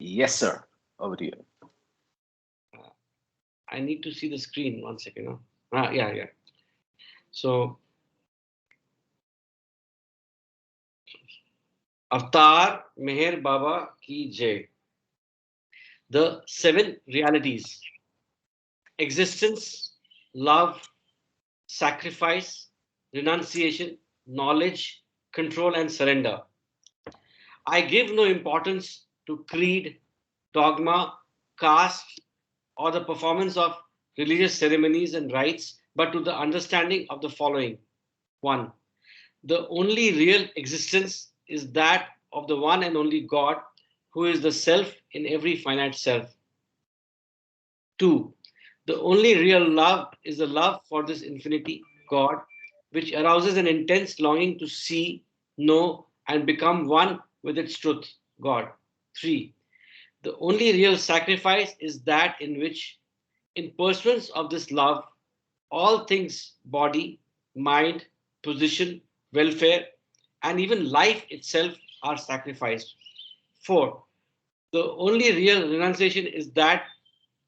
Yes, sir. Over to you. I need to see the screen. 1 second. Huh? Yeah. So, Avatar Meher Baba Ki Jai. The seven realities: existence, love, sacrifice, renunciation, knowledge, control, and surrender. I give no importance to creed, dogma, caste, or the performance of religious ceremonies and rites, but to the understanding of the following. 1. The only real existence is that of the one and only God, who is the self in every finite self. 2. The only real love is the love for this infinity, God, which arouses an intense longing to see, know, and become one with its truth, God. 3. The only real sacrifice is that in which, in pursuance of this love, all things body, mind, position, welfare, and even life itself are sacrificed. 4. The only real renunciation is that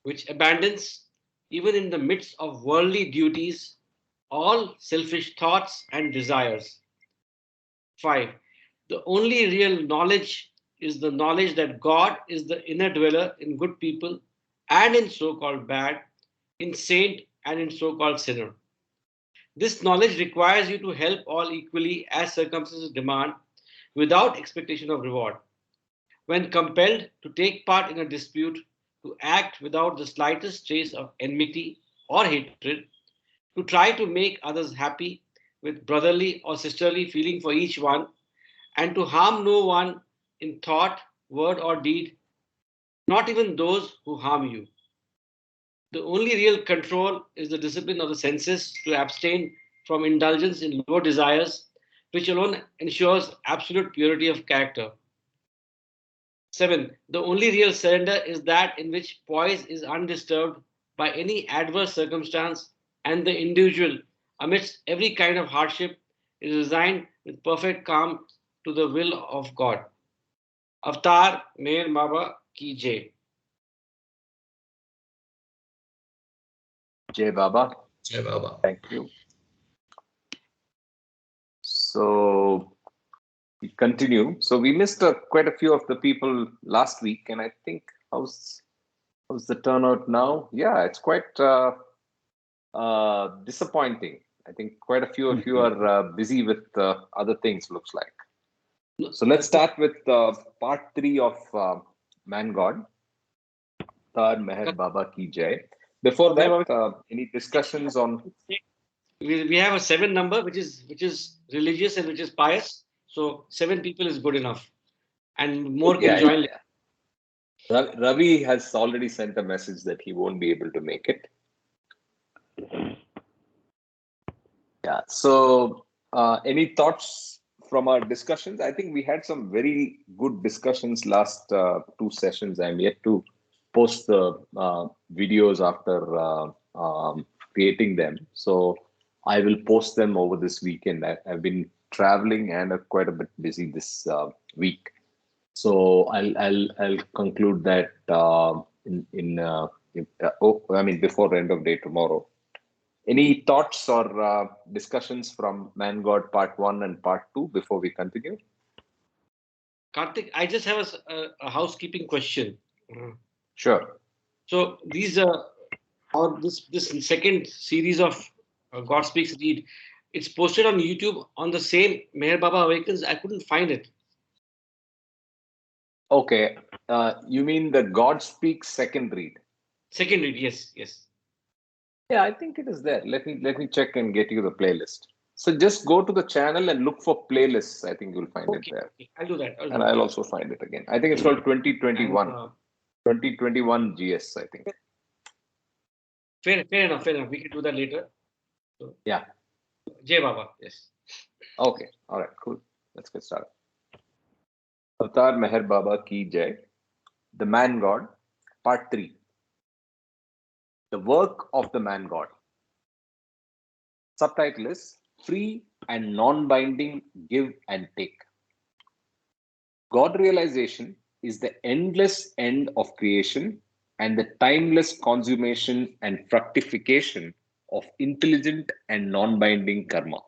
which abandons, even in the midst of worldly duties, all selfish thoughts and desires. 5. The only real knowledge is the knowledge that God is the inner dweller in good people and in so called bad, in saint and in so called sinner. This knowledge requires you to help all equally as circumstances demand, without expectation of reward. When compelled to take part in a dispute, to act without the slightest trace of enmity or hatred, to try to make others happy with brotherly or sisterly feeling for each one, and to harm no one in thought, word, or deed, not even those who harm you. The only real control is the discipline of the senses to abstain from indulgence in lower desires, which alone ensures absolute purity of character. 7. The only real surrender is that in which poise is undisturbed by any adverse circumstance, and the individual, amidst every kind of hardship, is resigned with perfect calm to the will of God. Avatar Meher Baba Ki Jai. Jai Baba. Jai Baba. Thank you. So we continue. So we missed quite a few of the people last week, and I think how's the turnout now? Yeah, it's quite disappointing. I think quite a few of you are busy with other things, looks like. So let's start with part 3 of Man God, Tar Meher Baba Ki Jai. Before that, any discussions on? We have a 7 number, which is religious and which is pious. So 7 people is good enough, and more can join. Yeah. Ravi has already sent a message that he won't be able to make it. Yeah. So any thoughts from our discussions? I think we had some very good discussions last 2 sessions. I'm yet to post the videos after creating them. So I will post them over this weekend. I've been traveling and quite a bit busy this week. So I'll conclude that before the end of day tomorrow. Any thoughts or discussions from Man God Part 1 and Part 2 before we continue? Karthik, I just have a housekeeping question. Sure. So these or this second series of God Speaks Read, it's posted on YouTube on the same Meher Baba Awakens. I couldn't find it. Okay. You mean the God Speaks second read? Second read, yes. Yeah, I think it is there. Let me check and get you the playlist. So just go to the channel and look for playlists. I think you'll find it there. Okay. I'll do that. I'll also find it again. I think it's called 2021. 2021 GS, I think. Fair enough. We can do that later. So, yeah. Jai Baba, yes. Okay. All right, cool. Let's get started. Avatar Meher Baba Ki Jai. The Man God, Part 3. The Work of the Man God. Subtitle is Free and Non-Binding Give and Take. God realization is the endless end of creation and the timeless consummation and fructification of intelligent and non binding karma.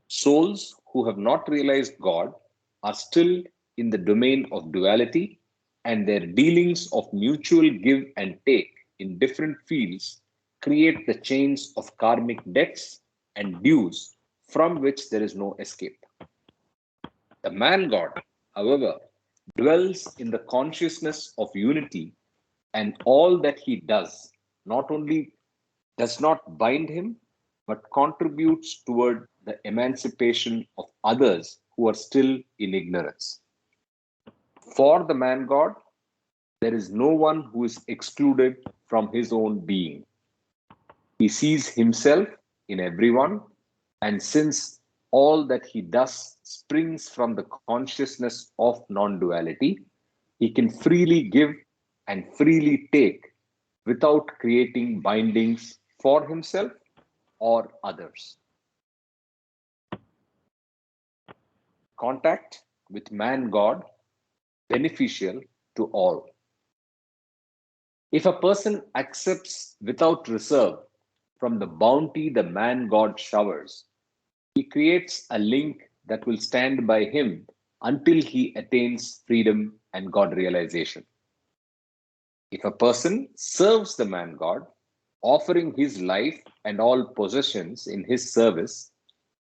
Souls who have not realized God are still in the domain of duality, and their dealings of mutual give and take in different fields create the chains of karmic debts and dues from which there is no escape. The man God, however, dwells in the consciousness of unity, and all that he does not only does not bind him, but contributes toward the emancipation of others who are still in ignorance. For the man God, there is no one who is excluded from his own being. He sees himself in everyone, and since all that he does springs from the consciousness of non duality, he can freely give and freely take without creating bindings for himself or others. Contact with man God beneficial to all. If a person accepts without reserve from the bounty the man God showers, he creates a link that will stand by him until he attains freedom and God realization. If a person serves the man God, offering his life and all possessions in his service,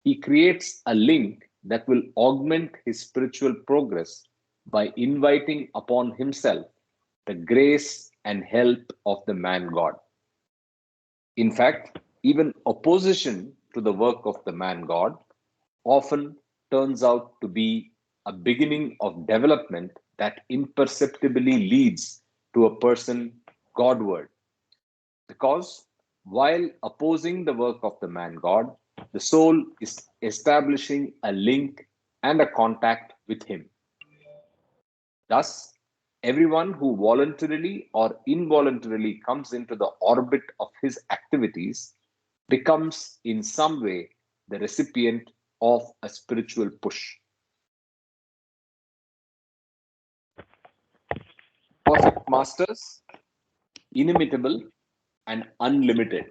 he creates a link that will augment his spiritual progress by inviting upon himself the grace and help of the man God. In fact, even opposition to the work of the man God often turns out to be a beginning of development that imperceptibly leads to a person Godward. Because while opposing the work of the man God, the soul is establishing a link and a contact with him. Thus, everyone who voluntarily or involuntarily comes into the orbit of his activities becomes in some way the recipient of a spiritual push. Perfect masters, inimitable and unlimited.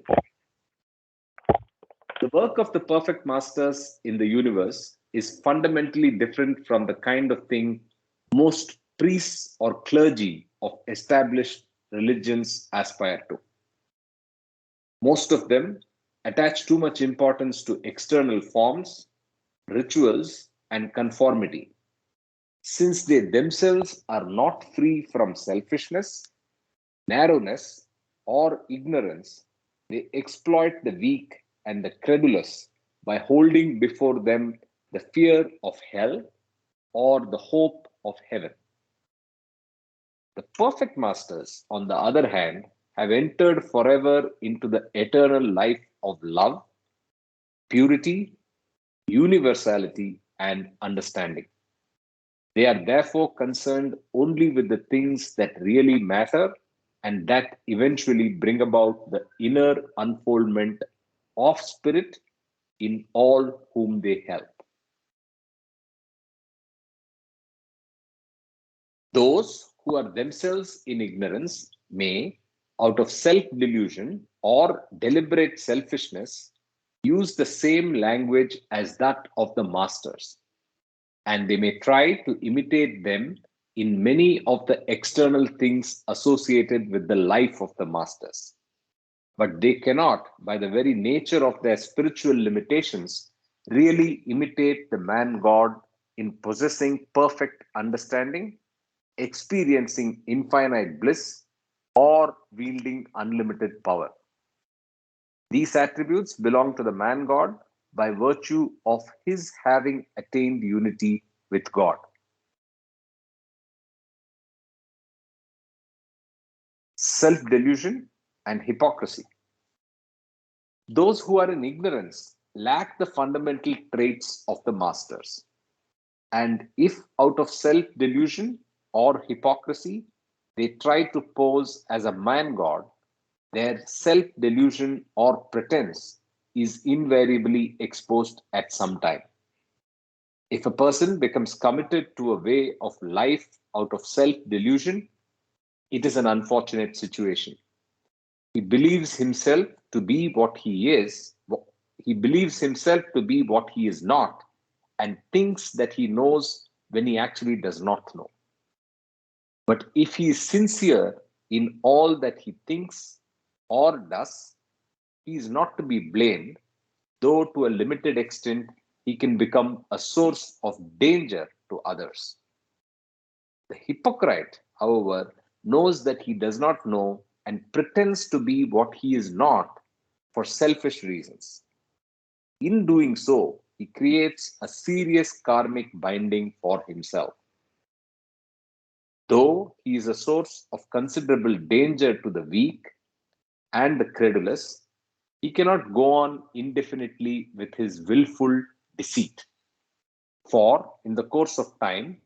The work of the perfect masters in the universe is fundamentally different from the kind of thing most priests or clergy of established religions aspire to. Most of them attach too much importance to external forms, rituals, and conformity, since they themselves are not free from selfishness, narrowness, or ignorance. They exploit the weak and the credulous by holding before them the fear of hell or the hope of heaven. The perfect masters, on the other hand, have entered forever into the eternal life of love, purity, universality, and understanding. They are therefore concerned only with the things that really matter and that eventually bring about the inner unfoldment of spirit in all whom they help. Those who are themselves in ignorance may, out of self delusion or deliberate selfishness, use the same language as that of the masters, and they may try to imitate them in many of the external things associated with the life of the masters. But they cannot, by the very nature of their spiritual limitations, really imitate the man God in possessing perfect understanding, experiencing infinite bliss, or wielding unlimited power. These attributes belong to the man God by virtue of his having attained unity with God. Self delusion and hypocrisy. Those who are in ignorance lack the fundamental traits of the masters. And if out of self delusion or hypocrisy they try to pose as a man God, their self delusion or pretense is invariably exposed at some time. If a person becomes committed to a way of life out of self-delusion, it is an unfortunate situation. He believes himself to be what he is. He believes himself to be what he is not, and thinks that he knows when he actually does not know. But if he is sincere in all that he thinks or does, he is not to be blamed, though to a limited extent he can become a source of danger to others. The hypocrite, however, knows that he does not know and pretends to be what he is not for selfish reasons. In doing so, he creates a serious karmic binding for himself. Though he is a source of considerable danger to the weak and the credulous, he cannot go on indefinitely with his willful deceit. For in the course of time,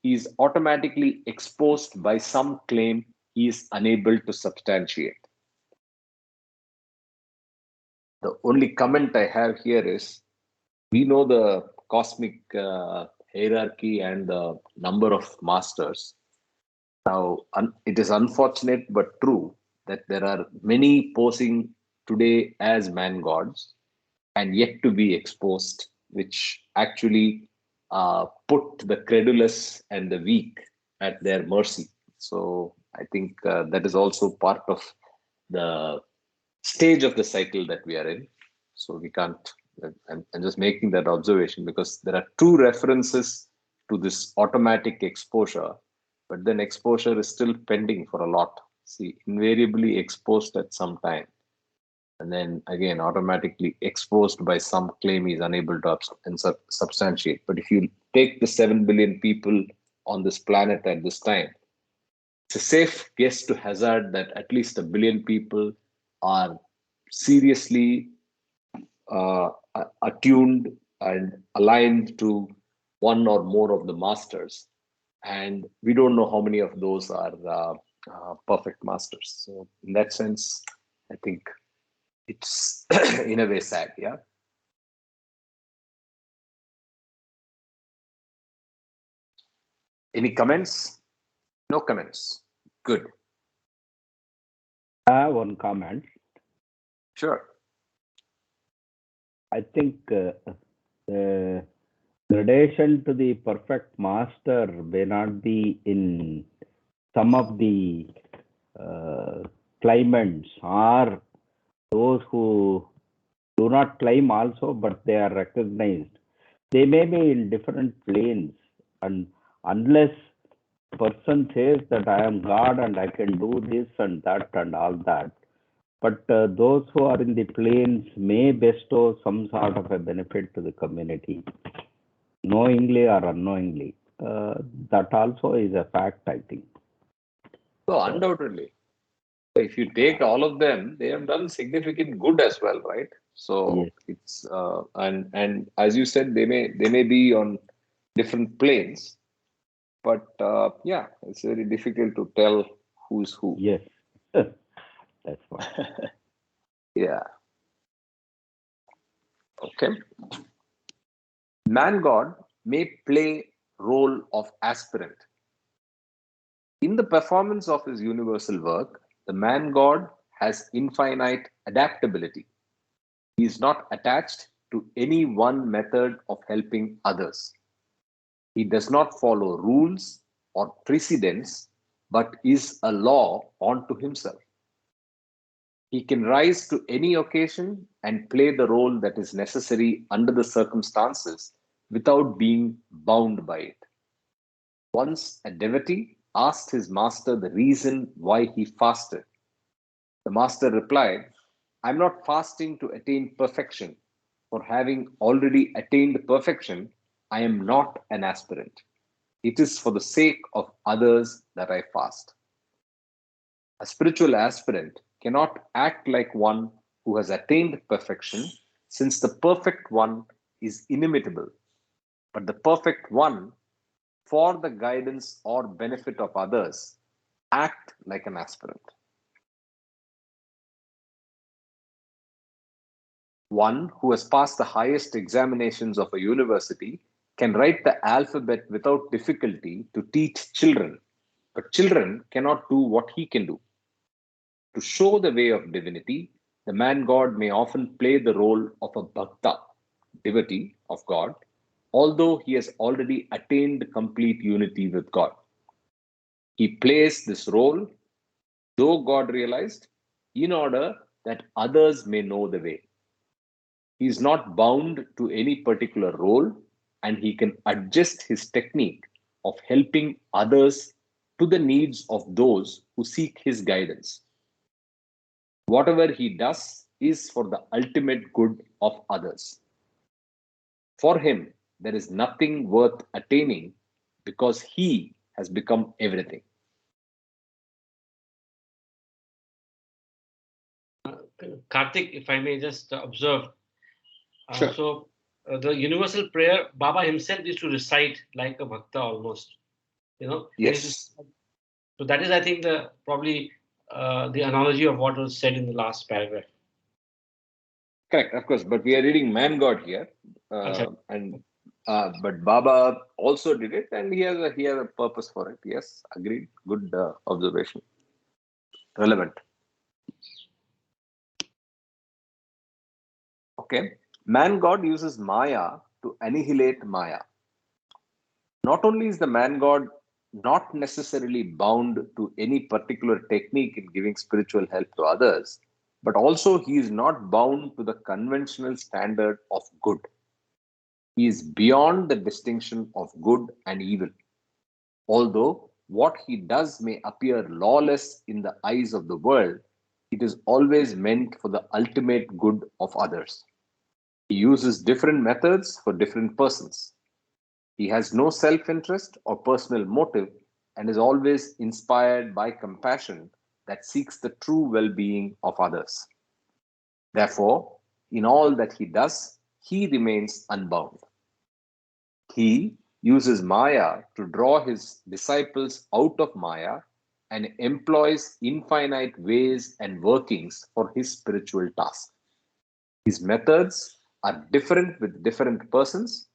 he is automatically exposed by some claim he is unable to substantiate. The only comment I have here is, we know the cosmic hierarchy and the number of masters. Now, it is unfortunate but true that there are many posing today as man gods and yet to be exposed, which actually put the credulous and the weak at their mercy. So I think that is also part of the stage of the cycle that we are in. So we can't, I'm just making that observation because there are two references to this automatic exposure, but then exposure is still pending for a lot. See, invariably exposed at some time, and then again automatically exposed by some claim he's unable to substantiate. But if you take the 7 billion people on this planet at this time, it's a safe guess to hazard that at least a billion people are seriously attuned and aligned to one or more of the masters. And we don't know how many of those are perfect masters. So, in that sense, I think it's in a way sad. Yeah. Any comments? No comments. Good. I have one comment. Sure. I think the gradation to the perfect master may not be in some of the claimants, or those who do not claim also, but they are recognized. They may be in different planes, and unless person says that I am God and I can do this and that and all that, but those who are in the planes may bestow some sort of a benefit to the community, knowingly or unknowingly. That also is a fact, I think. So, undoubtedly, if you take all of them, they have done significant good as well, right? So Yes. it's and as you said, they may be on different planes, but yeah, it's very difficult to tell who's who. Yes. That's what. Yeah. Okay. Man God may play role of aspirant. In the performance of his universal work, the man God has infinite adaptability. He is not attached to any one method of helping others. He does not follow rules or precedents, but is a law unto himself. He can rise to any occasion and play the role that is necessary under the circumstances without being bound by it. Once a devotee asked his master the reason why he fasted. The master replied, I am not fasting to attain perfection, for having already attained perfection, I am not an aspirant. It is for the sake of others that I fast. A spiritual aspirant cannot act like one who has attained perfection, since the perfect one is inimitable. But the perfect one, for the guidance or benefit of others, act like an aspirant. One who has passed the highest examinations of a university can write the alphabet without difficulty to teach children, but children cannot do what he can do. To show the way of divinity, the man God may often play the role of a bhakta, devotee of God, although he has already attained complete unity with God. He plays this role, though God realized, in order that others may know the way. He is not bound to any particular role, and he can adjust his technique of helping others to the needs of those who seek his guidance. Whatever he does is for the ultimate good of others. For him, there is nothing worth attaining because he has become everything. Karthik, if I may just observe. Sure. The universal prayer, Baba himself used to recite like a bhakta almost. Yes. So that is, I think, probably the analogy of what was said in the last paragraph. Correct, of course. But we are reading man God here, but Baba also did it, and he has a purpose for it. Yes, agreed. Good observation. Relevant. Okay. Man God uses Maya to annihilate Maya. Not only is the man God not necessarily bound to any particular technique in giving spiritual help to others, but also he is not bound to the conventional standard of good. He is beyond the distinction of good and evil. Although what he does may appear lawless in the eyes of the world, it is always meant for the ultimate good of others. He uses different methods for different persons. He has no self interest or personal motive and is always inspired by compassion that seeks the true well being of others. Therefore, in all that he does, he remains unbound. He uses Maya to draw his disciples out of Maya and employs infinite ways and workings for his spiritual task. His methods are different with different persons,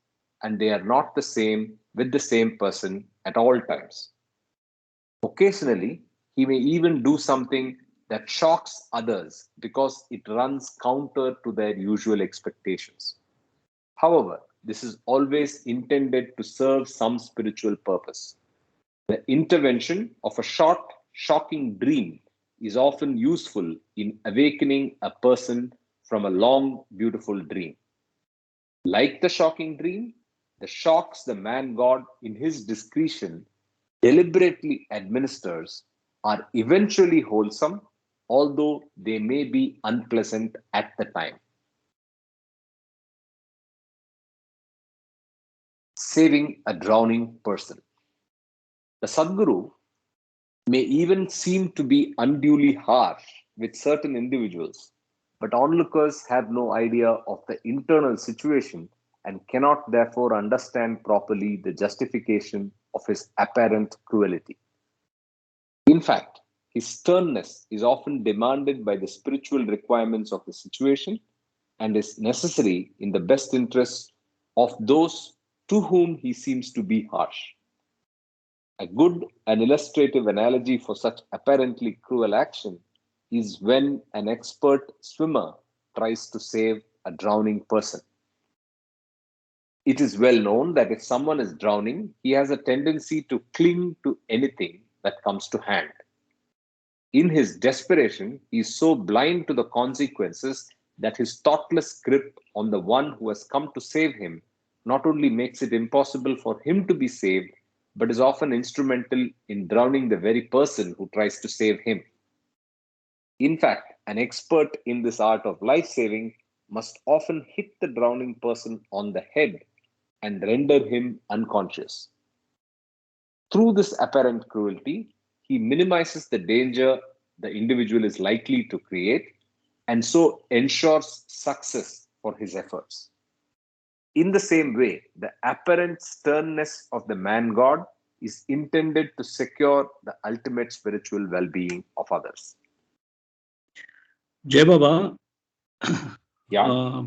and they are not the same with the same person at all times. Occasionally, he may even do something that shocks others because it runs counter to their usual expectations. However, this is always intended to serve some spiritual purpose. The intervention of a short, shocking dream is often useful in awakening a person from a long, beautiful dream. Like the shocking dream, the shocks the man God in his discretion deliberately administers are eventually wholesome, although they may be unpleasant at the time. Saving a drowning person. The Sadguru may even seem to be unduly harsh with certain individuals, but onlookers have no idea of the internal situation and cannot therefore understand properly the justification of his apparent cruelty. In fact, his sternness is often demanded by the spiritual requirements of the situation and is necessary in the best interests of those to whom he seems to be harsh. A good and illustrative analogy for such apparently cruel action is when an expert swimmer tries to save a drowning person. It is well known that if someone is drowning, he has a tendency to cling to anything that comes to hand. In his desperation, he is so blind to the consequences that his thoughtless grip on the one who has come to save him not only makes it impossible for him to be saved, but is often instrumental in drowning the very person who tries to save him. In fact, an expert in this art of life saving must often hit the drowning person on the head and render him unconscious. Through this apparent cruelty, he minimizes the danger the individual is likely to create and so ensures success for his efforts. In the same way, the apparent sternness of the man God is intended to secure the ultimate spiritual well being of others. Jai Baba, Yeah.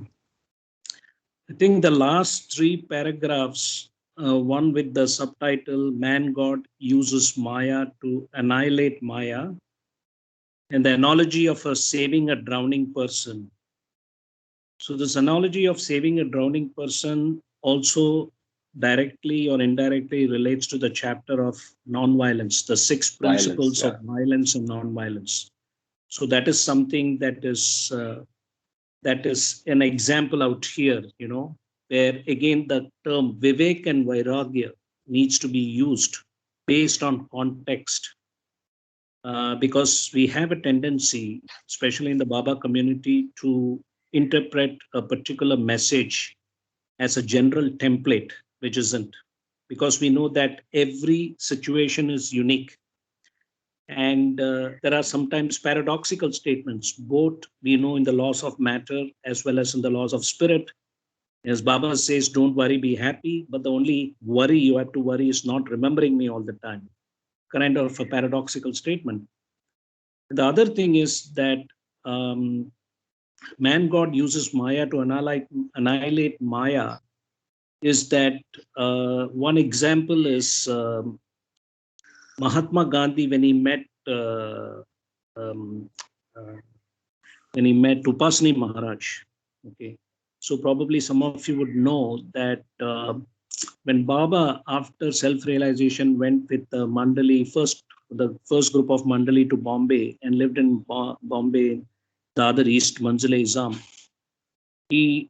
I think the last three paragraphs, one with the subtitle Man God Uses Maya to Annihilate Maya, and the analogy of saving a drowning person. So this analogy of saving a drowning person also directly or indirectly relates to the chapter of nonviolence, the six Violence, principles yeah. of violence and nonviolence. So that is something that is an example out here, where again the term Vivek and Vairagya needs to be used based on context, because we have a tendency, especially in the Baba community, to interpret a particular message as a general template, which isn't, because we know that every situation is unique. And there are sometimes paradoxical statements, both we know in the laws of matter as well as in the laws of spirit. As Baba says, don't worry, be happy. But the only worry you have to worry is not remembering me all the time. Kind of a paradoxical statement. The other thing is that um, man God uses Maya to annihilate Maya. Is that one example is Mahatma Gandhi when he met um, uh, Upasani Maharaj. Okay, so probably some of you would know that when Baba, after self-realization, went with the Mandali the first group of Mandali to Bombay and lived in Bombay, the other East Manzil-e-Azam, he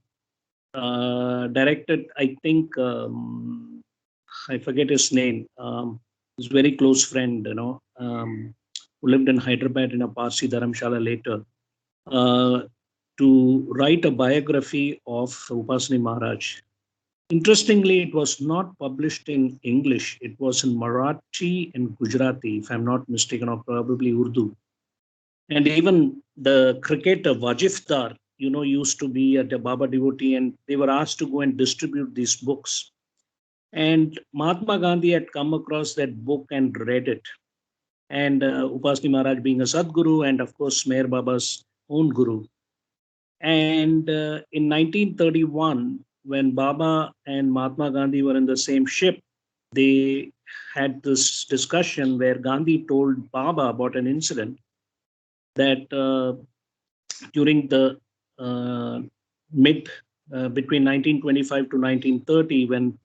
directed, I think, I forget his name. His very close friend, who lived in Hyderabad in a Parsi Dharamshala later, uh, to write a biography of Upasani Maharaj. Interestingly, it was not published in English. It was in Marathi and Gujarati, if I'm not mistaken, or probably Urdu. And even the cricketer Wajifdar, used to be a Baba devotee, and they were asked to go and distribute these books. And Mahatma Gandhi had come across that book and read it. And Upasani Maharaj being a Sadguru, and of course, Meher Baba's own guru. And in 1931, when Baba and Mahatma Gandhi were in the same ship, they had this discussion where Gandhi told Baba about an incident that during the uh, mid between 1925 to 1930, when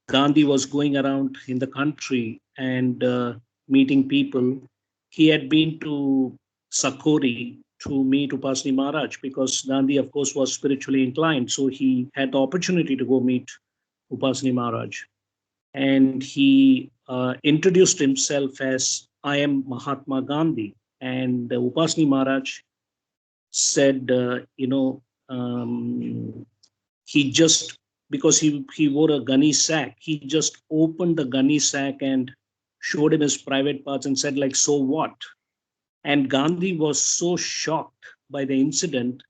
Gandhi was going around in the country and meeting people, he had been to Sakori to meet Upasani Maharaj, because Gandhi, of course, was spiritually inclined. So he had the opportunity to go meet Upasani Maharaj. And he introduced himself as, I am Mahatma Gandhi. And Upasani Maharaj said, he just, because he wore a gunny sack, he just opened the gunny sack and showed him his private parts and said, like, so what? And Gandhi was so shocked by the incident,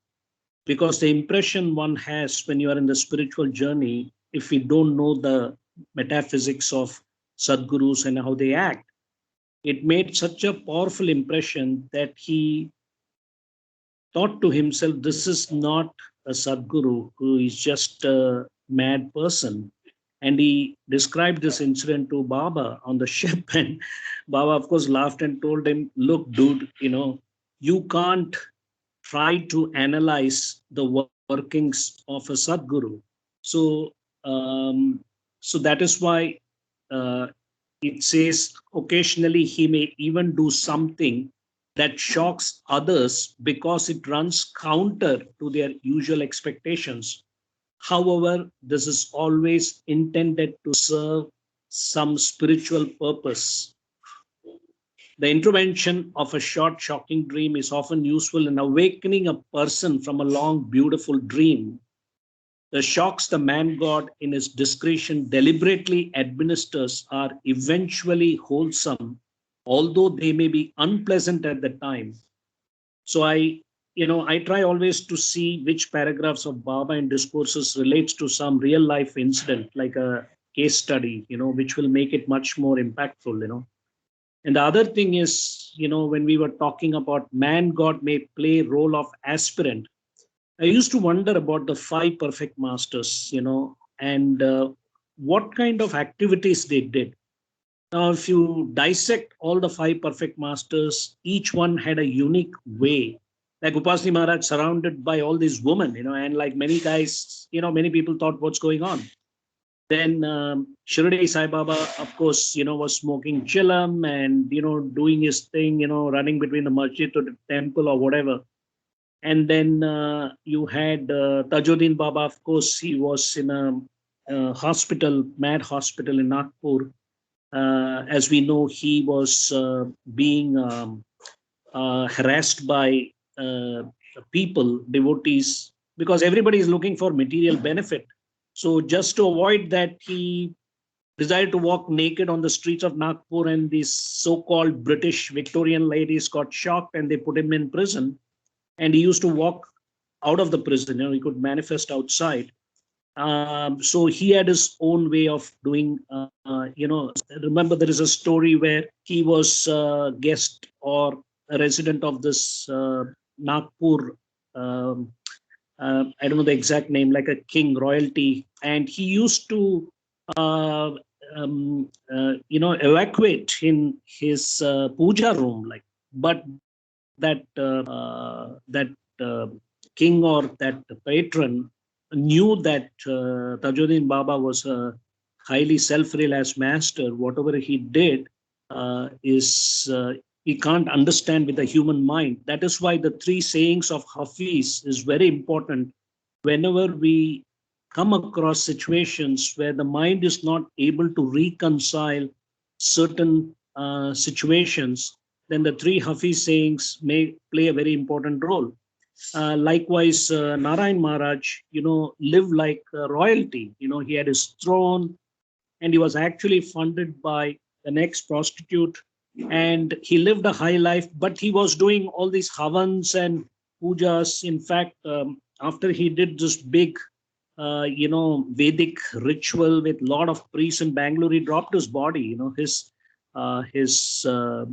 because the impression one has when you are in the spiritual journey, if we don't know the metaphysics of Sadgurus and how they act, it made such a powerful impression that he thought to himself, this is not a Sadguru who is just a mad person. And he described this incident to Baba on the ship. And Baba, of course, laughed and told him, look, dude, you can't try to analyze the workings of a Sadguru. So, so that is why uh, it says occasionally he may even do something that shocks others because it runs counter to their usual expectations. However, this is always intended to serve some spiritual purpose. The intervention of a short, shocking dream is often useful in awakening a person from a long, beautiful dream. The shocks the man God in his discretion deliberately administers are eventually wholesome, although they may be unpleasant at the time. So I try always to see which paragraphs of Baba in Discourses relates to some real life incident, like a case study, which will make it much more impactful. And the other thing is, when we were talking about man God may play role of aspirant, I used to wonder about the five perfect masters, and what kind of activities they did. Now, if you dissect all the five perfect masters, each one had a unique way. Like Upasni Maharaj, surrounded by all these women, and like many guys, many people thought, what's going on? Then Shirdi Sai Baba, of course, was smoking chillam and, doing his thing, running between the masjid to the temple or whatever. And then you had Tajudin Baba, of course, he was in a hospital, mad hospital in Nagpur. As we know, he was being harassed by people, devotees, because everybody is looking for material benefit. So just to avoid that, he decided to walk naked on the streets of Nagpur, and these so-called British Victorian ladies got shocked and they put him in prison. And he used to walk out of the prison, he could manifest outside. So he had his own way of doing, remember there is a story where he was a guest or a resident of this Nagpur, I don't know the exact name, like a king, royalty. And he used to, evacuate in his puja room, but that king or that patron knew that Tajudin Baba was a highly self-realized master. Whatever he did is he can't understand with the human mind. That is why the three sayings of Hafiz is very important. Whenever we come across situations where the mind is not able to reconcile certain situations, then the three Hafiz sayings may play a very important role. Likewise, Narayan Maharaj, lived like royalty. He had his throne, and he was actually funded by an ex-prostitute, and he lived a high life, but he was doing all these havans and pujas. In fact, after he did this big, Vedic ritual with a lot of priests in Bangalore, he dropped his body. His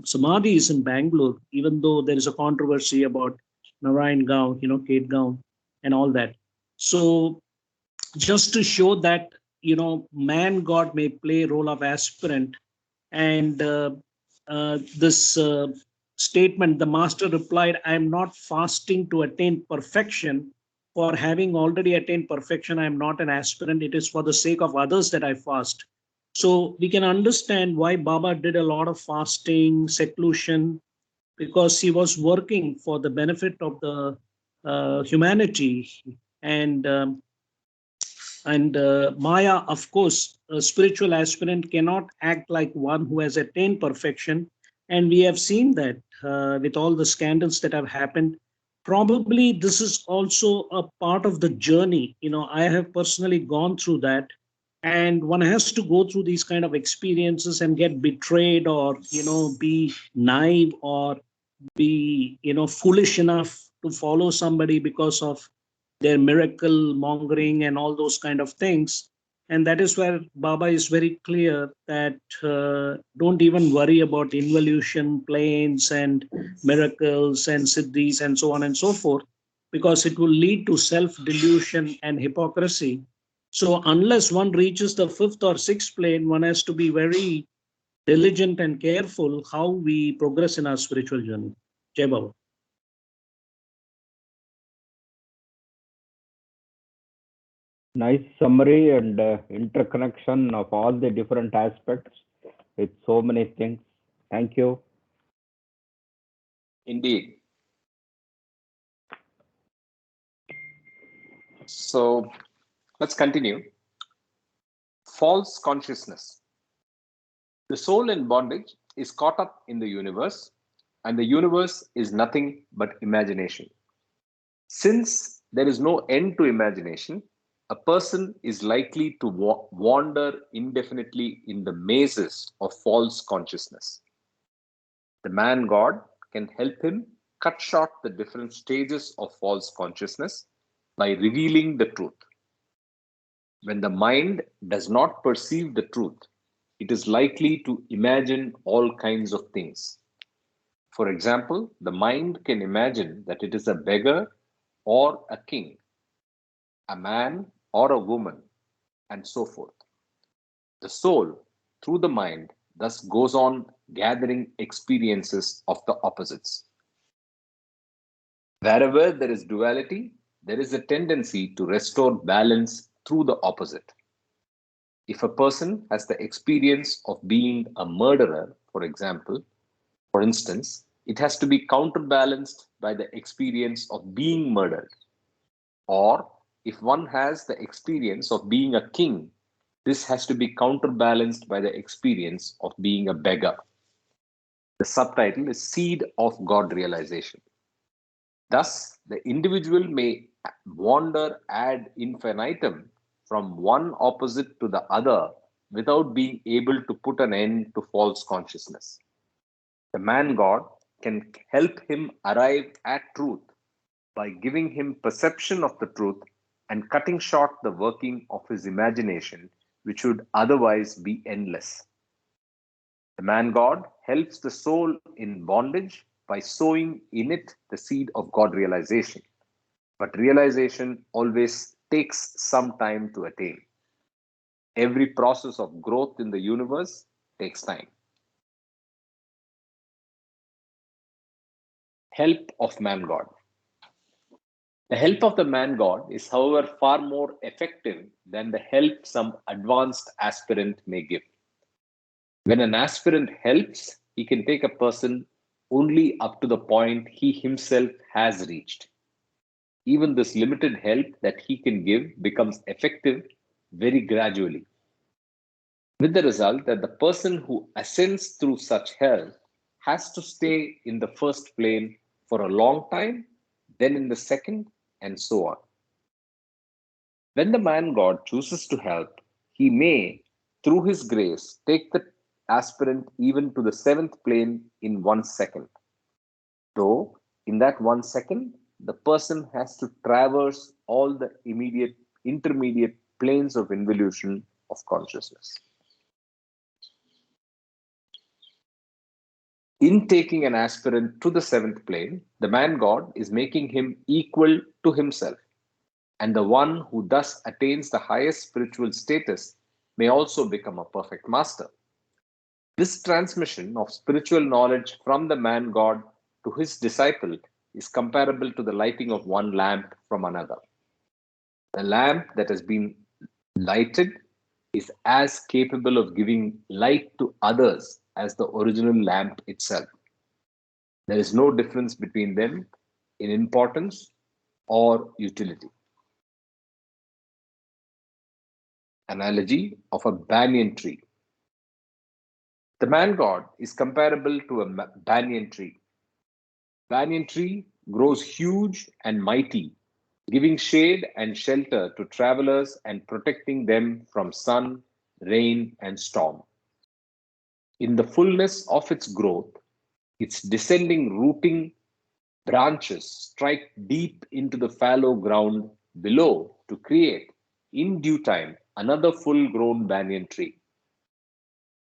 samadhi is in Bangalore, even though there is a controversy about Narayan Gaon, Kate Gaon, and all that. So just to show that, man God may play role of aspirant. And this statement, the master replied, I am not fasting to attain perfection. For having already attained perfection, I am not an aspirant. It is for the sake of others that I fast. So we can understand why Baba did a lot of fasting, seclusion, because he was working for the benefit of the humanity. And Maya, of course, a spiritual aspirant cannot act like one who has attained perfection. And we have seen that with all the scandals that have happened. Probably this is also a part of the journey. I have personally gone through that. And one has to go through these kind of experiences and get betrayed, or, be naive, or be, foolish enough to follow somebody because of their miracle mongering and all those kind of things. And that is where Baba is very clear that don't even worry about involution, planes, and miracles and siddhis and so on and so forth, because it will lead to self-delusion and hypocrisy. So unless one reaches the fifth or sixth plane, one has to be very diligent and careful how we progress in our spiritual journey. Jai Baba. Nice summary and interconnection of all the different aspects with so many things. Thank you. Indeed. So let's continue. False consciousness. The soul in bondage is caught up in the universe, and the universe is nothing but imagination. Since there is no end to imagination, a person is likely to wander indefinitely in the mazes of false consciousness. The man God can help him cut short the different stages of false consciousness by revealing the truth. When the mind does not perceive the truth, it is likely to imagine all kinds of things. For example, the mind can imagine that it is a beggar or a king, a man or a woman, and so forth. The soul, through the mind, thus goes on gathering experiences of the opposites. Wherever there is duality, there is a tendency to restore balance through the opposite. If a person has the experience of being a murderer, for instance, it has to be counterbalanced by the experience of being murdered. Or if one has the experience of being a king, this has to be counterbalanced by the experience of being a beggar. The subtitle is Seed of God Realization. Thus, the individual may wander ad infinitum from one opposite to the other without being able to put an end to false consciousness. The man God can help him arrive at truth by giving him perception of the truth and cutting short the working of his imagination, which would otherwise be endless. The man God helps the soul in bondage by sowing in it the seed of God realization. But realization always takes some time to attain. Every process of growth in the universe takes time. Help of man God. The help of the man God is, however, far more effective than the help some advanced aspirant may give. When an aspirant helps, he can take a person only up to the point he himself has reached. Even this limited help that he can give becomes effective very gradually, with the result that the person who ascends through such help has to stay in the first plane for a long time, then in the second, and so on. When the man God chooses to help, he may, through his grace, take the aspirant even to the seventh plane in 1 second. Though, in that 1 second, the person has to traverse all the intermediate planes of involution of consciousness. In taking an aspirant to the seventh plane, the man God is making him equal to himself. And the one who thus attains the highest spiritual status may also become a perfect master. This transmission of spiritual knowledge from the man God to his disciple is comparable to the lighting of one lamp from another. The lamp that has been lighted is as capable of giving light to others as the original lamp itself. There is no difference between them in importance or utility. Analogy of a banyan tree. The man God is comparable to a banyan tree. Banyan tree grows huge and mighty, giving shade and shelter to travelers and protecting them from sun, rain, and storm. In the fullness of its growth, its descending rooting branches strike deep into the fallow ground below to create, in due time, another full-grown banyan tree.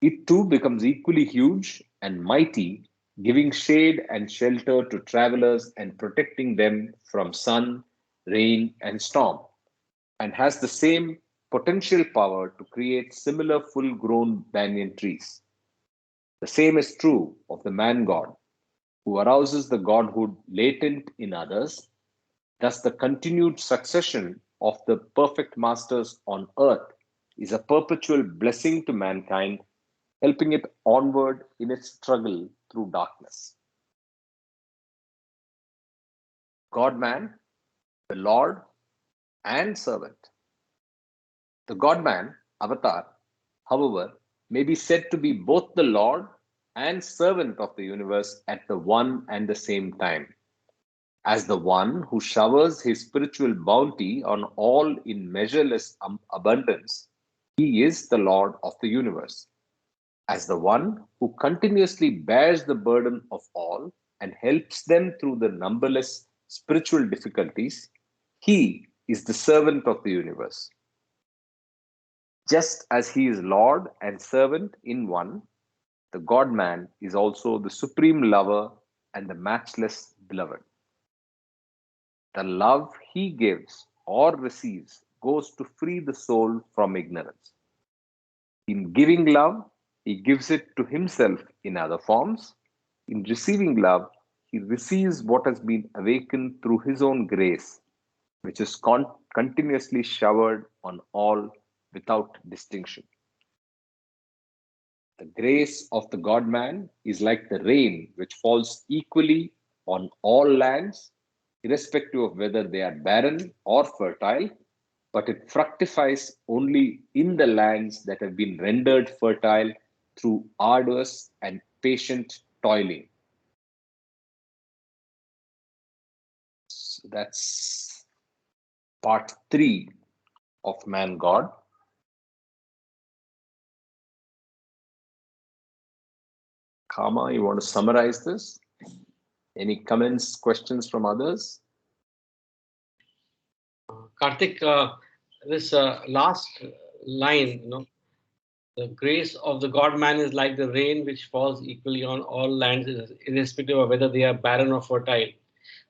It too becomes equally huge and mighty, giving shade and shelter to travelers and protecting them from sun, rain, and storm, and has the same potential power to create similar full-grown banyan trees. The same is true of the man God, who arouses the godhood latent in others. Thus, the continued succession of the perfect masters on earth is a perpetual blessing to mankind, helping it onward in its struggle through darkness. God-man, the Lord, and servant. The God-man, avatar, however, may be said to be both the Lord and servant of the universe at the one and the same time. As the one who showers his spiritual bounty on all in measureless abundance, he is the Lord of the universe. As the one who continuously bears the burden of all and helps them through the numberless spiritual difficulties, he is the servant of the universe. Just as he is Lord and servant in one, the God-man is also the supreme lover and the matchless beloved. The love he gives or receives goes to free the soul from ignorance. In giving love, he gives it to himself in other forms. In receiving love, he receives what has been awakened through his own grace, which is continuously showered on all without distinction. The grace of the God man is like the rain which falls equally on all lands, irrespective of whether they are barren or fertile, but it fructifies only in the lands that have been rendered fertile through arduous and patient toiling. So that's part 3 of Man God. Kama, you want to summarize this? Any comments, questions from others? Karthik, this last line, the grace of the God man is like the rain which falls equally on all lands, irrespective of whether they are barren or fertile.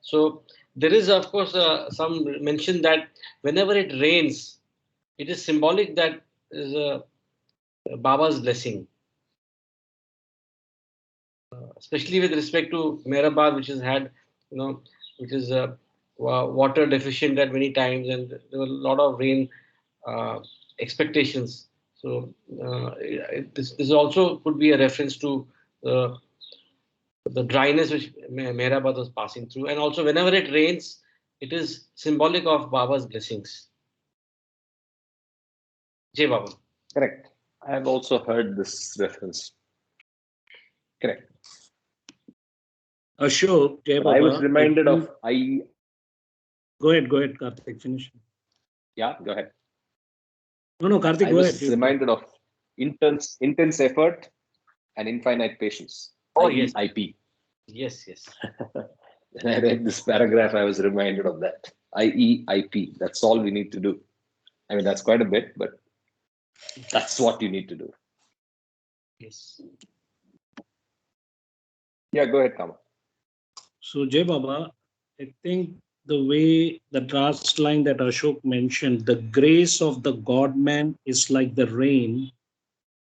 So there is, of course, some mention that whenever it rains, it is symbolic that is Baba's blessing, especially with respect to Mehrabad, which has had, which is water deficient at many times, and there were a lot of rain expectations. So this also could be a reference to the dryness which Mehrabad was passing through, and also whenever it rains, it is symbolic of Baba's blessings. Jai Baba. Correct. I have also heard this reference. Correct. Ashok, Jai Baba, I was reminded of Go ahead, Karthik, finish. Yeah, go ahead. No, Karthik, I go was ahead. reminded of intense effort and infinite patience. Oh, yes. IP. Yes. When I read this paragraph, I was reminded of that. IP. That's all we need to do. I mean, that's quite a bit, but that's what you need to do. Yes. Yeah, go ahead, Kama. So, Jai Baba, I think the way the last line that Ashok mentioned, the grace of the God-man is like the rain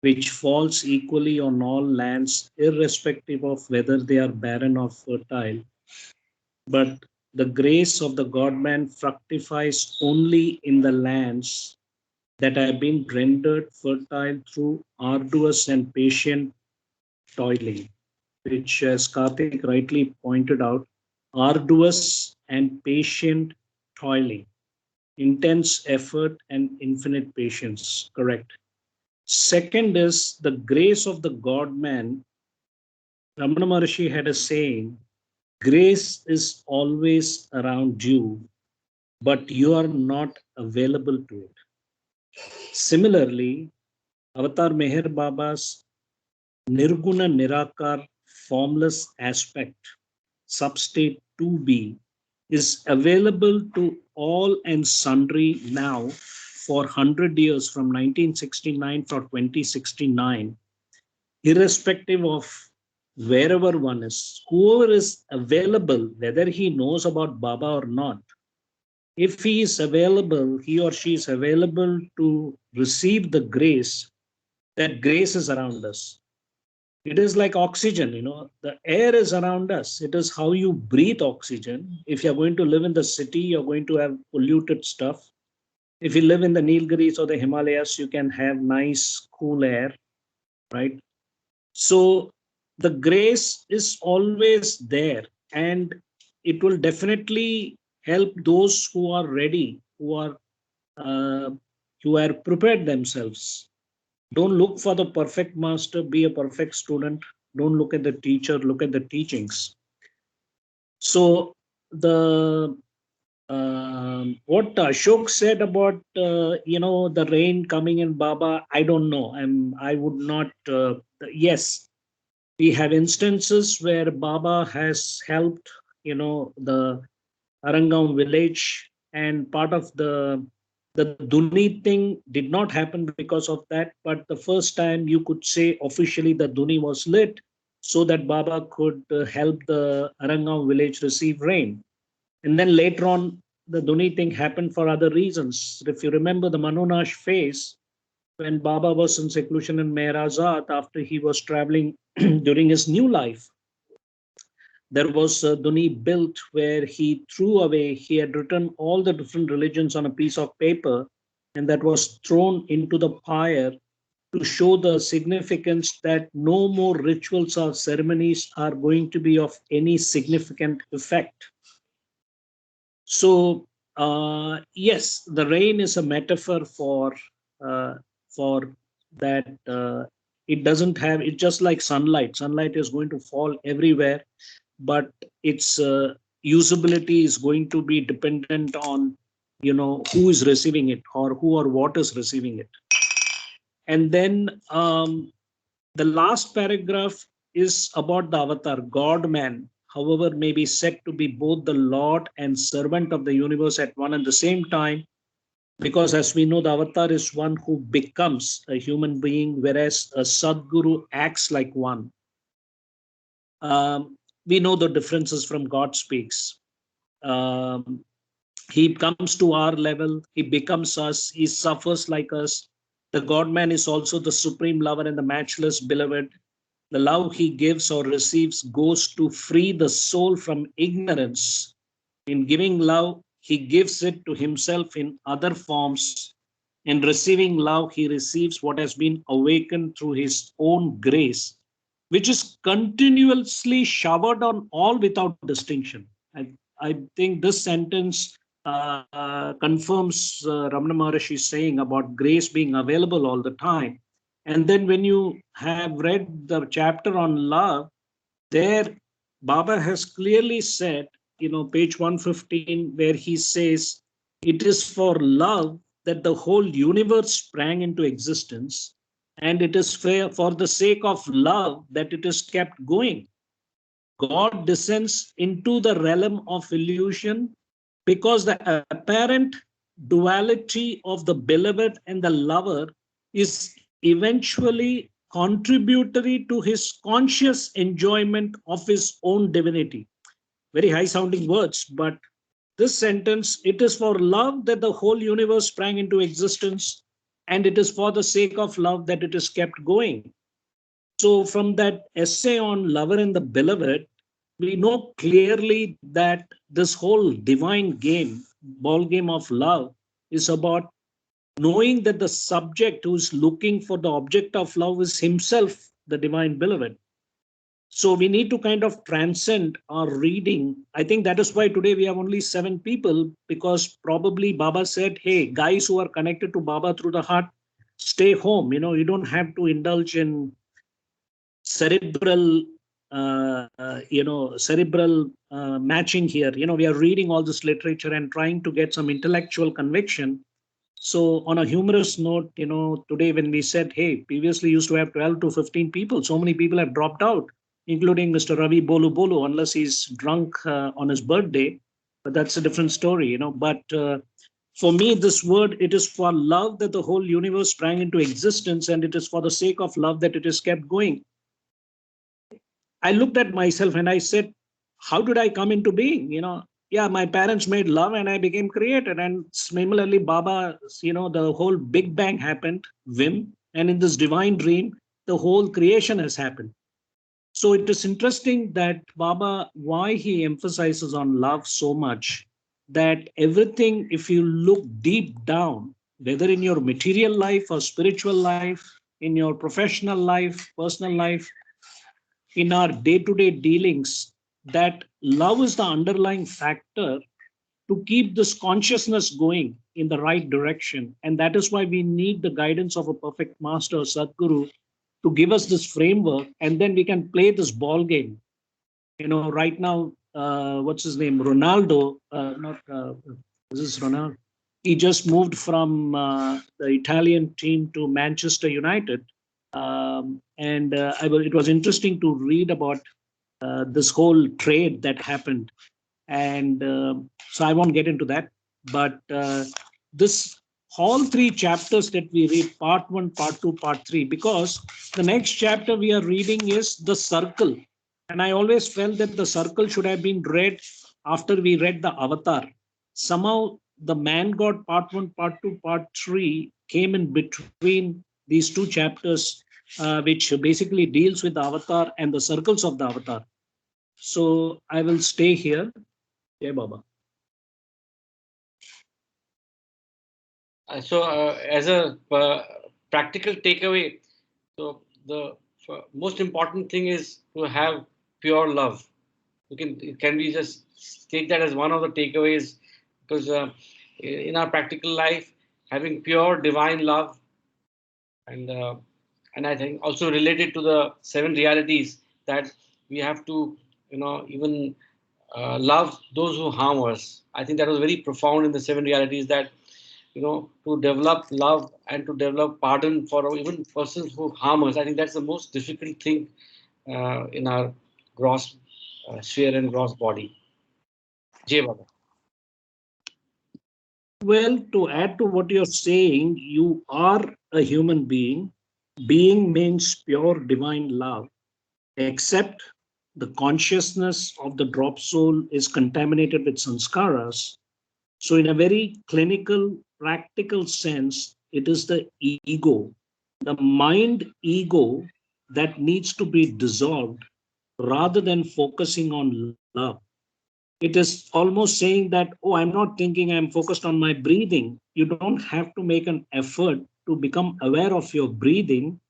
which falls equally on all lands, irrespective of whether they are barren or fertile. But the grace of the God-man fructifies only in the lands that have been rendered fertile through arduous and patient toiling, which, as Karthik rightly pointed out, arduous and patient toiling, intense effort and infinite patience. Correct. Second is the grace of the God man. Ramana Maharshi had a saying, grace is always around you, but you are not available to it. Similarly, Avatar Meher Baba's Nirguna Nirakar formless aspect, substate 2b, is available to all and sundry now for 100 years from 1969 to 2069, irrespective of wherever one is, whoever is available, whether he knows about Baba or not, if he is available, he or she is available to receive the grace, that grace is around us. It is like oxygen, the air is around us. It is how you breathe oxygen. If you're going to live in the city, you're going to have polluted stuff. If you live in the Nilgiris or the Himalayas, you can have nice, cool air, right? So the grace is always there, and it will definitely help those who are ready, uh, who are prepared themselves. Don't look for the perfect master, be a perfect student. Don't look at the teacher, look at the teachings. So the what Ashok said about the rain coming in Baba, I don't know. I would not. Yes, we have instances where Baba has helped, the Arangaon village, and part of the Duni thing did not happen because of that. But the first time you could say officially the Duni was lit so that Baba could help the Arangaon village receive rain. And then later on, the Dhuni thing happened for other reasons. If you remember the Manonash phase, when Baba was in seclusion in Mehrazad after he was traveling during his new life, there was a Dhuni built where he threw away, he had written all the different religions on a piece of paper, and that was thrown into the fire to show the significance that no more rituals or ceremonies are going to be of any significant effect. So, yes, the rain is a metaphor uh, for that. It doesn't have, it's just like sunlight. Sunlight is going to fall everywhere, but its usability is going to be dependent on, who is receiving it or who or what is receiving it. And then the last paragraph is about the avatar, God man, however, may be said to be both the Lord and servant of the universe at one and the same time, because as we know, the avatar is one who becomes a human being, whereas a Sadguru acts like one. We know the differences from God speaks. He comes to our level, he becomes us, he suffers like us. The God man is also the supreme lover and the matchless beloved. The love he gives or receives goes to free the soul from ignorance. In giving love, he gives it to himself in other forms. In receiving love, he receives what has been awakened through his own grace, which is continuously showered on all without distinction. I think this sentence confirms Ramana Maharshi's saying about grace being available all the time. And then when you have read the chapter on love, there Baba has clearly said, page 115, where he says, it is for love that the whole universe sprang into existence, and it is for the sake of love that it is kept going. God descends into the realm of illusion because the apparent duality of the beloved and the lover is eventually contributory to his conscious enjoyment of his own divinity. Very high sounding words, but this sentence, it is for love that the whole universe sprang into existence, and it is for the sake of love that it is kept going. So, from that essay on lover and the beloved, we know clearly that this whole divine game, ball game of love, is about knowing that the subject who is looking for the object of love is himself the divine beloved. So we need to kind of transcend our reading. I think that is why today we have only 7 people, because probably Baba said, hey, guys who are connected to Baba through the heart, stay home. You don't have to indulge in cerebral matching here. We are reading all this literature and trying to get some intellectual conviction. So on a humorous note, today when we said, hey, previously used to have 12 to 15 people, so many people have dropped out, including Mr. Ravi Bolu Bolu, unless he's drunk on his birthday. But that's a different story, But for me, this word, it is for love that the whole universe sprang into existence, and it is for the sake of love that it is kept going. I looked at myself and I said, how did I come into being? My parents made love and I became created. And similarly, Baba, the whole Big Bang happened, Vim, and in this divine dream, the whole creation has happened. So it is interesting that Baba, why he emphasizes on love so much, that everything, if you look deep down, whether in your material life or spiritual life, in your professional life, personal life, in our day-to-day dealings, that love is the underlying factor to keep this consciousness going in the right direction. And that is why we need the guidance of a perfect master, Sadguru, to give us this framework, and then we can play this ball game. Right now, what's his name? Ronaldo, this is Ronaldo. He just moved from the Italian team to Manchester United. It was interesting to read about this whole trade that happened. And so I won't get into that. But this all 3 chapters that we read, part 1, part 2, part 3, because the next chapter we are reading is the circle. And I always felt that the circle should have been read after we read the Avatar, somehow the Man God part 1, part 2, part 3 came in between these two chapters, which basically deals with the Avatar and the circles of the Avatar. So I will stay here. Jai Baba. As a practical takeaway, so the most important thing is to have pure love. Can we just take that as one of the takeaways? Because in our practical life, having pure divine love, and I think also related to the seven realities, that we have to, even love those who harm us. I think that was very profound in the seven realities, that to develop love and to develop pardon for even persons who harm us. I think that's the most difficult thing in our gross sphere and gross body. Jay Baba. Well, to add to what you're saying, you are a human being. Being means pure divine love, except the consciousness of the drop soul is contaminated with sanskaras. So, in a very clinical, practical sense, it is the ego, the mind ego, that needs to be dissolved rather than focusing on love. It is almost saying that, oh, I'm not thinking, I'm focused on my breathing. You don't have to make an effort to become aware of your breathing,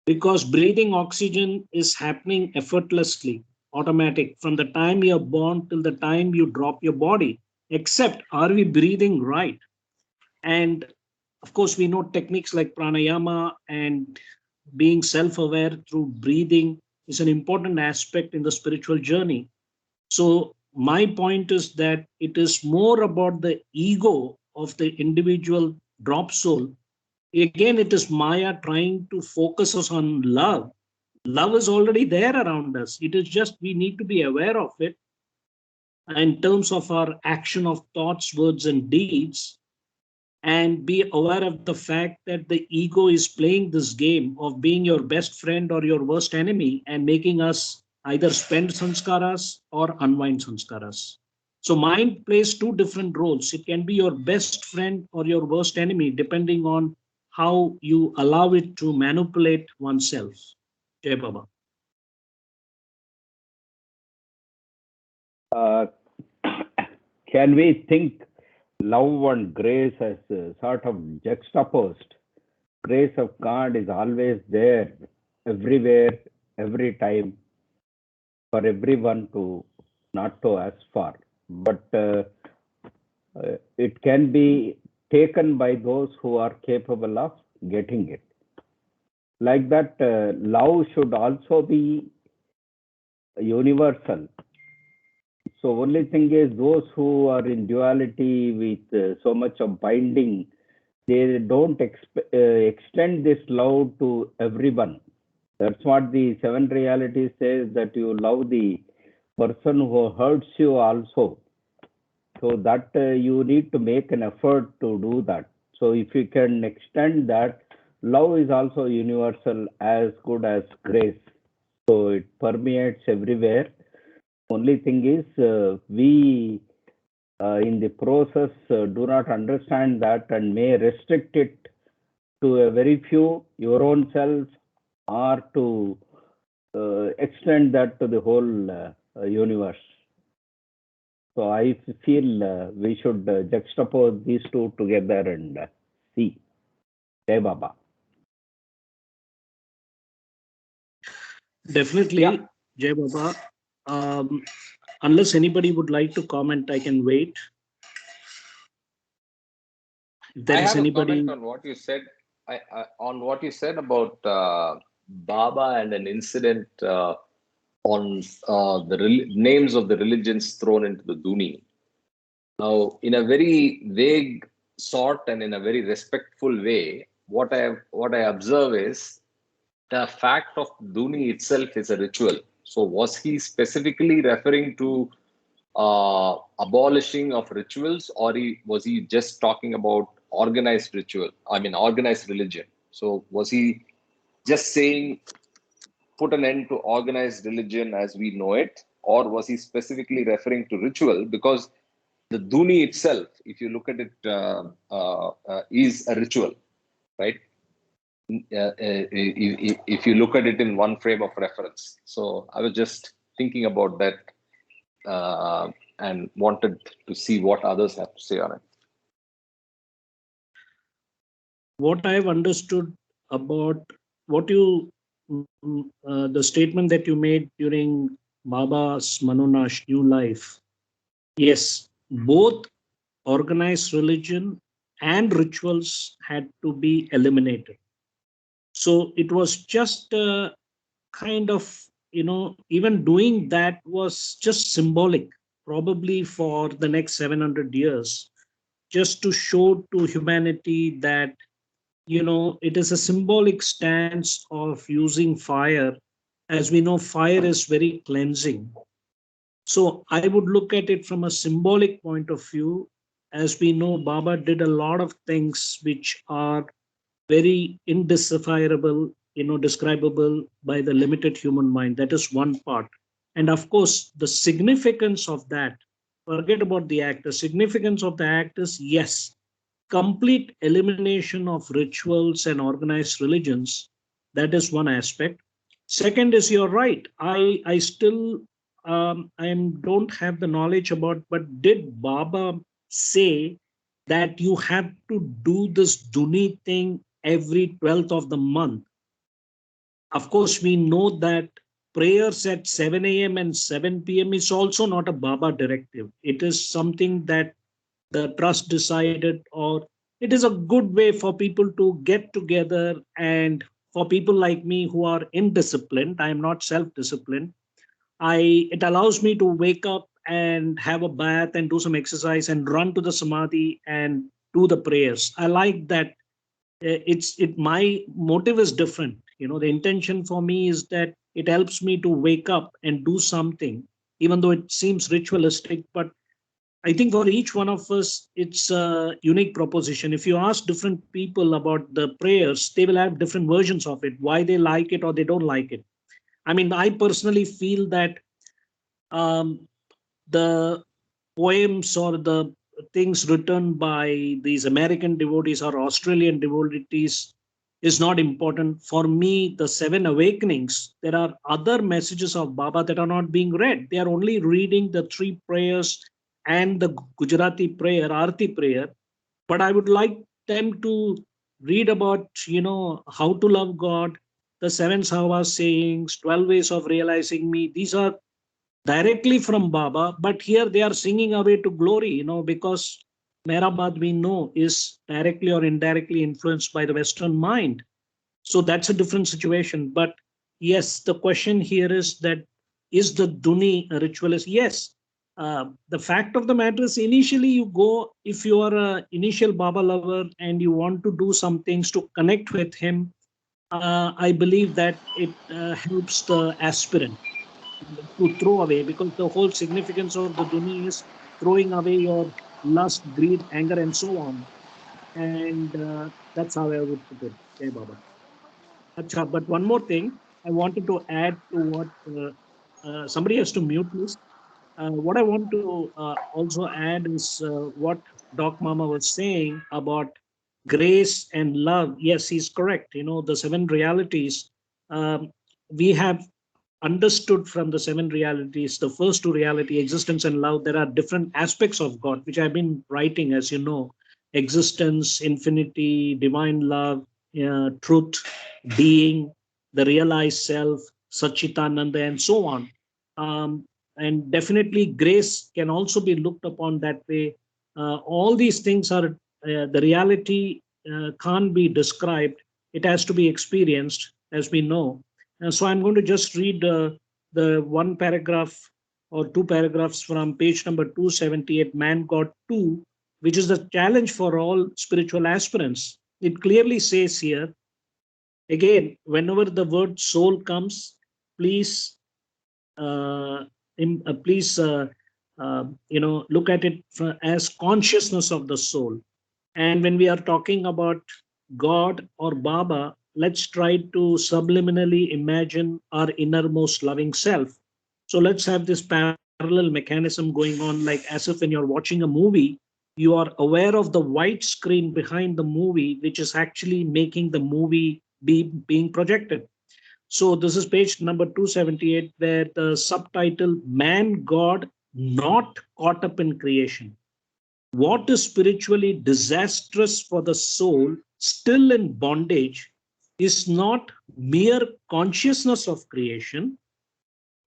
because breathing oxygen is happening effortlessly, automatic, from the time you're born till the time you drop your body. Except, are we breathing right? And of course, we know techniques like pranayama and being self aware through breathing is an important aspect in the spiritual journey. So, my point is that it is more about the ego of the individual drop soul. Again, it is Maya trying to focus us on love. Love is already there around us. It is just we need to be aware of it in terms of our action of thoughts, words, and deeds, and be aware of the fact that the ego is playing this game of being your best friend or your worst enemy and making us either spend sanskaras or unwind sanskaras. So mind plays two different roles. It can be your best friend or your worst enemy, depending on how you allow it to manipulate oneself. Jai Baba. Uh, can we think love and grace as sort of juxtaposed? Grace of God is always there, everywhere, every time, for everyone to not to ask for. But it can be taken by those who are capable of getting it. Like that, love should also be universal. So only thing is those who are in duality with so much of binding, they don't extend this love to everyone. That's what the seven realities says, that you love the person who hurts you also. So that you need to make an effort to do that. So if you can extend that, love is also universal, as good as grace. So it permeates everywhere. Only thing is we in the process do not understand that and may restrict it to a very few, your own self, or to extend that to the whole universe. So I feel we should juxtapose these two together and see. Jai Baba. Definitely, Yeah, Jai Baba. Unless anybody would like to comment, I can wait. If there I is have a comment anybody, on what you said. On what you said about Baba and an incident on the names of the religions thrown into the Duni. Now, in a very vague sort and in a very respectful way, what I observe is the fact of Duni itself is a ritual. So, was he specifically referring to abolishing of rituals, or was he just talking about organized ritual? I mean, organized religion. So, was he just saying put an end to organized religion as we know it, or was he specifically referring to ritual? Because the Duni itself, if you look at it, is a ritual, right? If you look at it in one frame of reference. So I was just thinking about that and wanted to see what others have to say on it. What I've understood about what you, the statement that you made during Baba's Manonash New Life, yes, both organized religion and rituals had to be eliminated. So it was just kind of, even doing that was just symbolic, probably for the next 700 years, just to show to humanity that, it is a symbolic stance of using fire. As we know, fire is very cleansing. So I would look at it from a symbolic point of view. As we know, Baba did a lot of things which are very indecipherable, describable by the limited human mind. That is one part. And of course, the significance of that, forget about the act. The significance of the act is, yes, complete elimination of rituals and organized religions. That is one aspect. Second is, you're right. I still I don't have the knowledge about, but did Baba say that you have to do this Duni thing every 12th of the month? Of course, we know that prayers at 7 a.m. and 7 p.m. is also not a Baba directive. It is something that the trust decided, or it is a good way for people to get together. And for people like me who are indisciplined, I am not self-disciplined, it allows me to wake up and have a bath and do some exercise and run to the samadhi and do the prayers. I like that. My motive is different. The intention for me is that it helps me to wake up and do something, even though it seems ritualistic. But I think for each one of us, it's a unique proposition. If you ask different people about the prayers, they will have different versions of it, why they like it or they don't like it. I mean, I personally feel that the poems or the things written by these American devotees or Australian devotees is not important. For me, the seven awakenings, there are other messages of Baba that are not being read. They are only reading the three prayers and the Gujarati prayer, Aarti prayer. But I would like them to read about, how to love God, the seven Savas sayings, 12 ways of realizing me. These are directly from Baba, but here they are singing away to glory, because Mehrabad, we know, is directly or indirectly influenced by the Western mind. So that's a different situation. But yes, the question here is that, is the Duni a ritualist? Yes. The fact of the matter is, initially you go, if you are an initial Baba lover and you want to do some things to connect with him, I believe that it helps the aspirant to throw away, because the whole significance of the Duni is throwing away your lust, greed, anger, and so on. And that's how I would put it. Hey, Baba. Acha, but one more thing I wanted to add to what somebody has to mute, please. What I want to also add is what Doc Mama was saying about grace and love. Yes, he's correct. The seven realities we have understood from the seven realities. The first two reality, existence and love, there are different aspects of God, which I've been writing, as you know: existence, infinity, divine love, truth, being, the realized self, Satchitananda, and so on. And definitely grace can also be looked upon that way. All these things are the reality can't be described. It has to be experienced, as we know. And so I'm going to just read the one paragraph or two paragraphs from page number 278, Man, God 2, which is the challenge for all spiritual aspirants. It clearly says here, again, whenever the word soul comes, please please look at it as consciousness of the soul. And when we are talking about God or Baba, let's try to subliminally imagine our innermost loving self. So let's have this parallel mechanism going on, like as if when you're watching a movie, you are aware of the white screen behind the movie, which is actually making the movie being projected. So this is page number 278, where the subtitle Man, God, Not Caught Up in Creation. What is spiritually disastrous for the soul still in bondage is not mere consciousness of creation,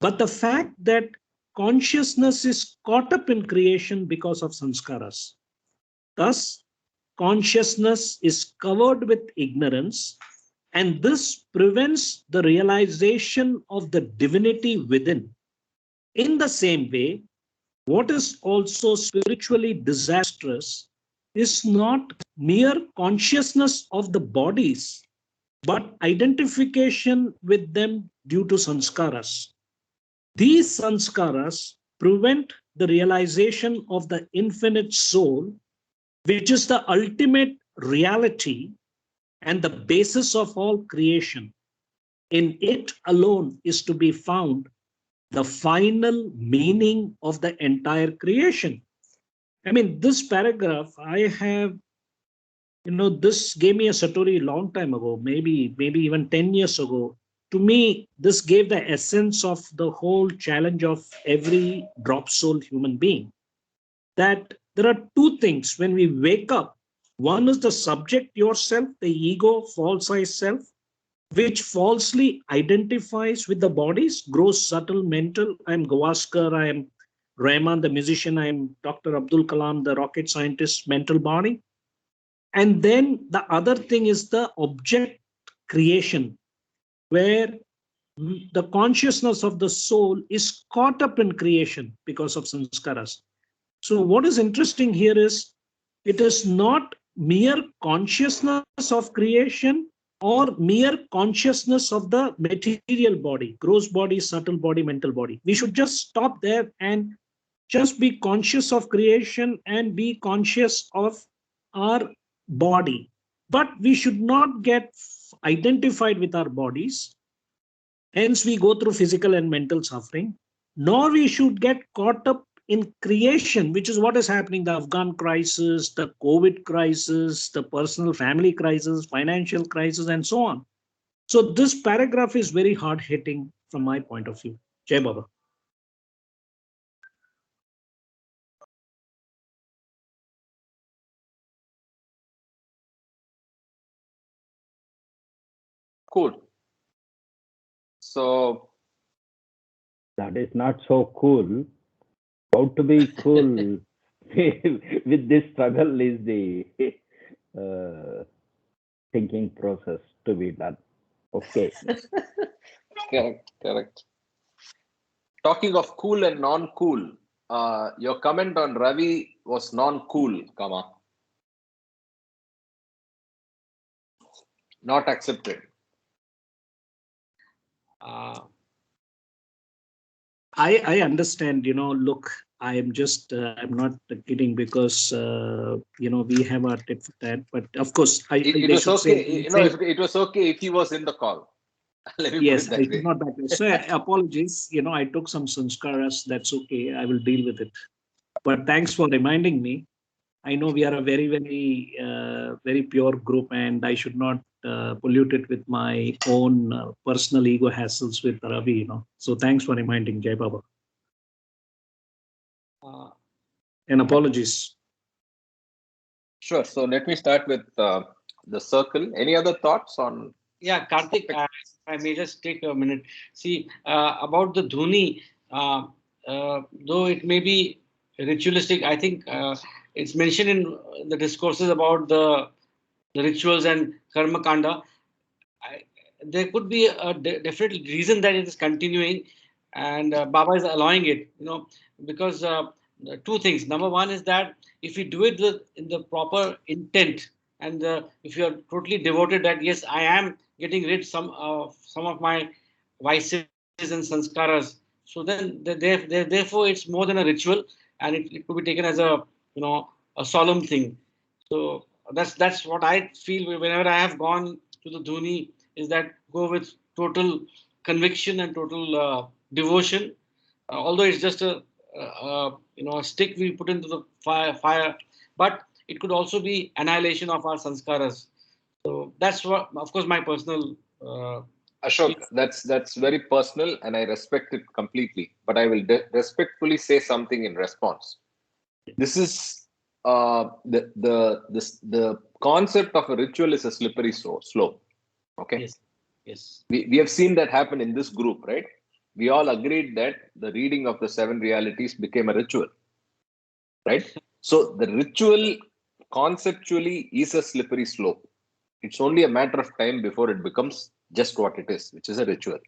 but the fact that consciousness is caught up in creation because of sanskaras. Thus, consciousness is covered with ignorance, and this prevents the realization of the divinity within. In the same way, what is also spiritually disastrous is not mere consciousness of the bodies, but identification with them due to sanskaras. These sanskaras prevent the realization of the infinite soul, which is the ultimate reality and the basis of all creation. In it alone is to be found the final meaning of the entire creation. I mean, this paragraph, I have, this gave me a satori long time ago, maybe even 10 years ago. To me, this gave the essence of the whole challenge of every drop soul human being. That there are two things when we wake up. One is the subject yourself, the ego, false I self, which falsely identifies with the bodies, gross, subtle, mental. I am Gavaskar, I am Rahman, the musician, I am Dr. Abdul Kalam, the rocket scientist, mental body. And then the other thing is the object creation, where the consciousness of the soul is caught up in creation because of sanskaras. So, what is interesting here is it is not mere consciousness of creation or mere consciousness of the material body, gross body, subtle body, mental body. We should just stop there and just be conscious of creation and be conscious of our body. But we should not get identified with our bodies. Hence, we go through physical and mental suffering, nor we should get caught up in creation, which is what is happening, the Afghan crisis, the COVID crisis, the personal family crisis, financial crisis, and so on. So this paragraph is very hard hitting from my point of view. Jai Baba. Cool. So That is not so cool. How to be cool with this struggle is the thinking process to be done. Okay. correct. Talking of cool and non-cool, your comment on Ravi was non-cool, comma. Not accepted. I understand, look, I am just, I'm not kidding because, we have our tit for tat, but of course, It was okay. It was okay if he was in the call. Let me Yes, put I it that should way. not back. So apologies, I took some sanskaras. That's okay. I will deal with it. But thanks for reminding me. I know we are a very, very, very pure group, and I should not pollute it with my own personal ego hassles with Ravi. So thanks for reminding, Jai Baba. And apologies. Sure. So let me start with the circle. Any other thoughts on? Yeah, Karthik, I may just take a minute. See, about the Dhuni, though it may be ritualistic, I think it's mentioned in the discourses about the rituals and karma kanda. There could be a definite reason that it is continuing, and Baba is allowing it. Because two things. Number one is that if you do it in the proper intent, and if you are totally devoted, that yes, I am getting rid some of my vices and sanskaras. So then, therefore, it's more than a ritual, and it could be taken as a solemn thing. So that's what I feel whenever I have gone to the Dhuni, is that go with total conviction and total devotion. although it's just a stick we put into the fire, but it could also be annihilation of our sanskaras. So that's what, of course, my personal. Ashok, that's very personal, and I respect it completely. But I will respectfully say something in response. This is the concept of a ritual is a slippery slope. Okay. Yes. Yes. We have seen that happen in this group, right? We all agreed that the reading of the 7 realities became a ritual, right? So the ritual conceptually is a slippery slope. It's only a matter of time before it becomes just what it is, which is a ritual.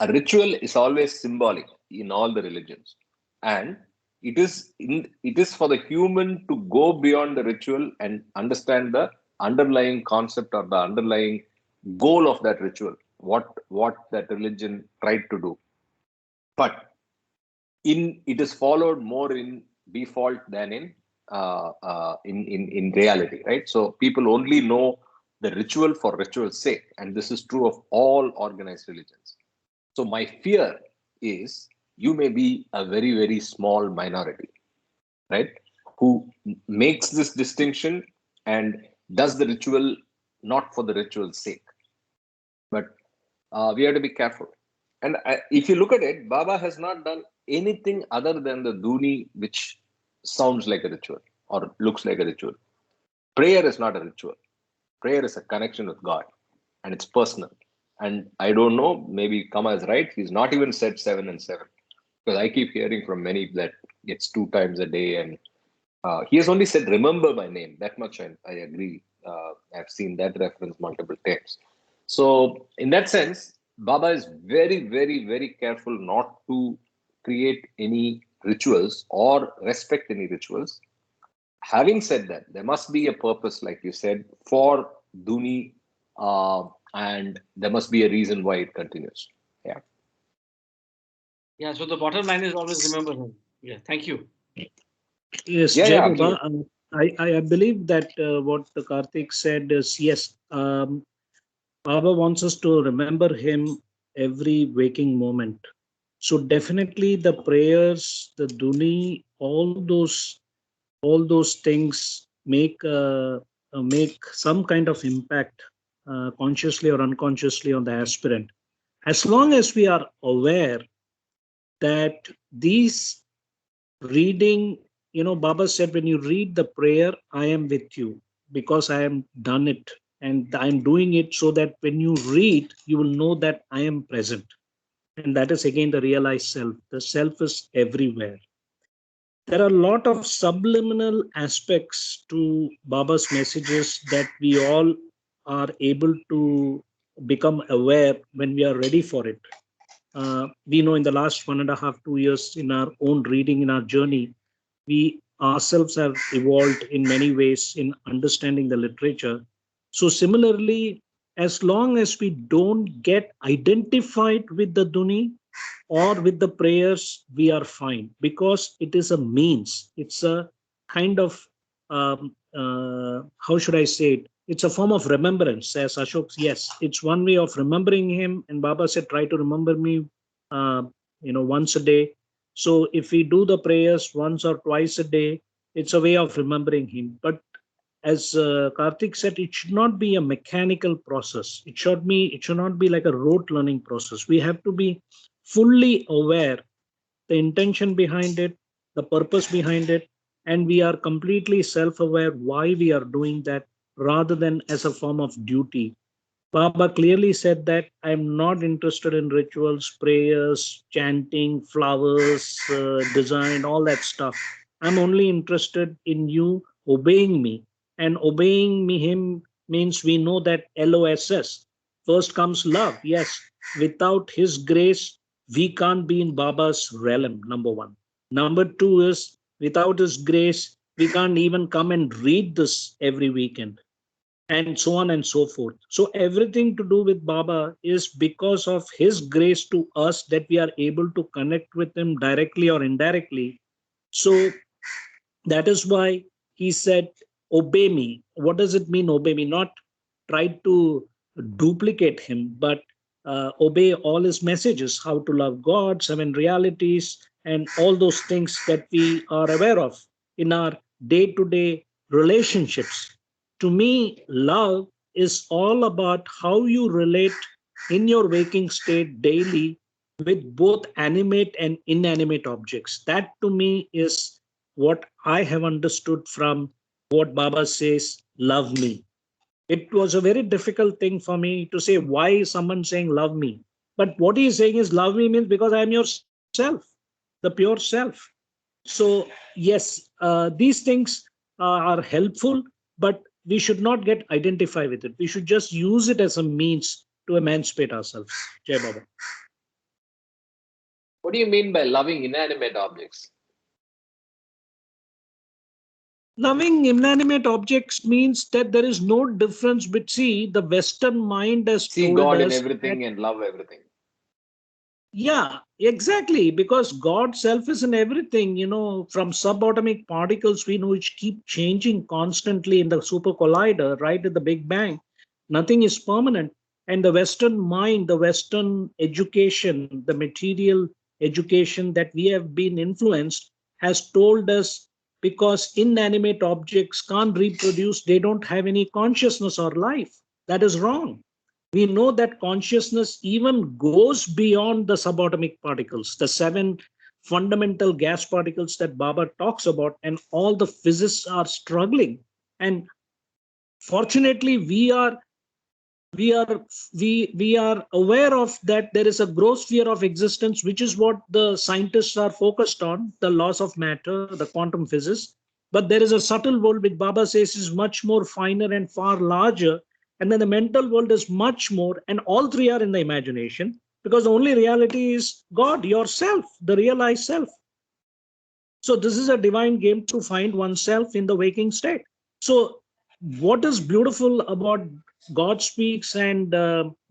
A ritual is always symbolic in all the religions, and it is for the human to go beyond the ritual and understand the underlying concept or the underlying goal of that ritual, what that religion tried to do. But it is followed more in default than in reality, right? So people only know the ritual for ritual's sake, and this is true of all organized religions. So my fear is you may be a very, very small minority, right, who makes this distinction and does the ritual not for the ritual's sake. But we have to be careful. And if you look at it, Baba has not done anything other than the Duni, which sounds like a ritual or looks like a ritual. Prayer is not a ritual. Prayer is a connection with God, and it's personal. And I don't know, maybe Kama is right. He's not even said 7 and 7, because I keep hearing from many that it's 2 times a day, and he has only said remember my name. That much I agree. I've seen that reference multiple times. So in that sense, Baba is very, very, very careful not to create any rituals or respect any rituals. Having said that, there must be a purpose, like you said, for Duni, and there must be a reason why it continues. Yeah. Yeah. So the bottom line is always remember him. Yeah. Thank you. Yes, Yeah, Jai yeah, Baba. absolutely. I believe that what Karthik said is yes. Baba wants us to remember him every waking moment. So definitely the prayers, the duni, all those things make some kind of impact, consciously or unconsciously, on the aspirant. As long as we are aware that these reading, Baba said, when you read the prayer, I am with you because I am done it, and I'm doing it so that when you read, you will know that I am present. And that is again the realized self. The self is everywhere. There are a lot of subliminal aspects to Baba's messages that we all are able to become aware when we are ready for it. We know in the last 1.5, 2 years in our own reading, in our journey, we ourselves have evolved in many ways in understanding the literature. So similarly, as long as we don't get identified with the Duni or with the prayers, we are fine, because it is a means. It's a kind of, how should I say it? It's a form of remembrance, says Ashok. Yes, it's one way of remembering him. And Baba said, try to remember me, once a day. So if we do the prayers once or twice a day, it's a way of remembering him. But as Karthik said, it should not be a mechanical process. It should not be like a rote learning process. We have to be fully aware the intention behind it, the purpose behind it, and we are completely self-aware why we are doing that, rather than as a form of duty. Baba clearly said that I'm not interested in rituals, prayers, chanting, flowers, design, all that stuff. I'm only interested in you obeying me. And obeying me, him, means we know that LOSS. First comes love. Yes, without his grace, we can't be in Baba's realm, number one. Number two is, without his grace, we can't even come and read this every weekend, and so on and so forth. So everything to do with Baba is because of his grace to us that we are able to connect with him directly or indirectly. So that is why he said, obey me. What does it mean, obey me? Not try to duplicate him, but obey all his messages, how to love God, 7 realities, and all those things that we are aware of in our day-to-day relationships. To me, love is all about how you relate in your waking state daily with both animate and inanimate objects. That to me is what I have understood from what Baba says, love me. It was a very difficult thing for me to say, why is someone saying love me? But what he is saying is love me means because I am yourself, the pure self. So yes, these things are helpful, but we should not get identify with it. We should just use it as a means to emancipate ourselves. Jai Baba. What do you mean by loving inanimate objects? Loving inanimate objects means that there is no difference. But see, the Western mind has See told God in us that, everything and love everything. yeah, exactly, because God self is in everything, from subatomic particles we know which keep changing constantly in the super collider, right at the Big Bang. Nothing is permanent. And the Western mind, the Western education, the material education that we have been influenced has told us because inanimate objects can't reproduce, they don't have any consciousness or life. That is wrong. We know that consciousness even goes beyond the subatomic particles, the 7 fundamental gas particles that Baba talks about, and all the physicists are struggling. And fortunately, we are aware of that there is a gross sphere of existence, which is what the scientists are focused on, the laws of matter, the quantum physics. But there is a subtle world which Baba says is much more finer and far larger. And then the mental world is much more, and all three are in the imagination, because the only reality is God, yourself, the realized self. So this is a divine game to find oneself in the waking state. So what is beautiful about God speaks and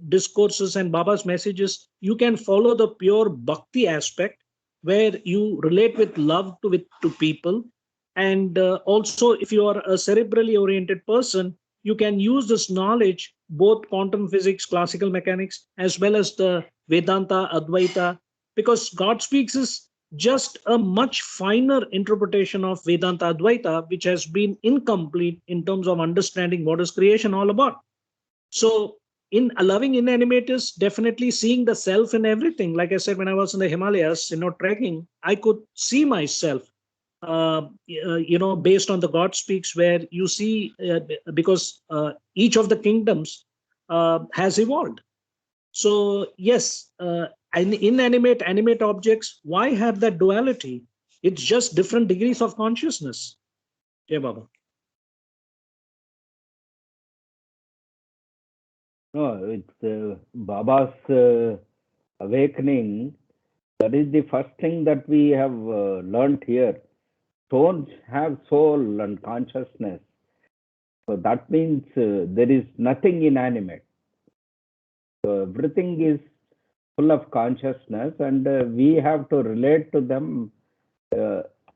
discourses and Baba's messages, you can follow the pure bhakti aspect where you relate with love to people. And also, if you are a cerebrally oriented person, you can use this knowledge, both quantum physics, classical mechanics, as well as the Vedanta, Advaita, because God speaks is just a much finer interpretation of Vedanta Advaita, which has been incomplete in terms of understanding what is creation all about. So, in loving inanimate is definitely seeing the self in everything. Like I said, when I was in the Himalayas, trekking, I could see myself, based on the God speaks, where you see, because each of the kingdoms has evolved. So yes, inanimate, animate objects, why have that duality? It's just different degrees of consciousness. Yeah, Baba. No, it's Baba's awakening. That is the first thing that we have learned here. Stones have soul and consciousness. So that means there is nothing inanimate. So everything is full of consciousness, and we have to relate to them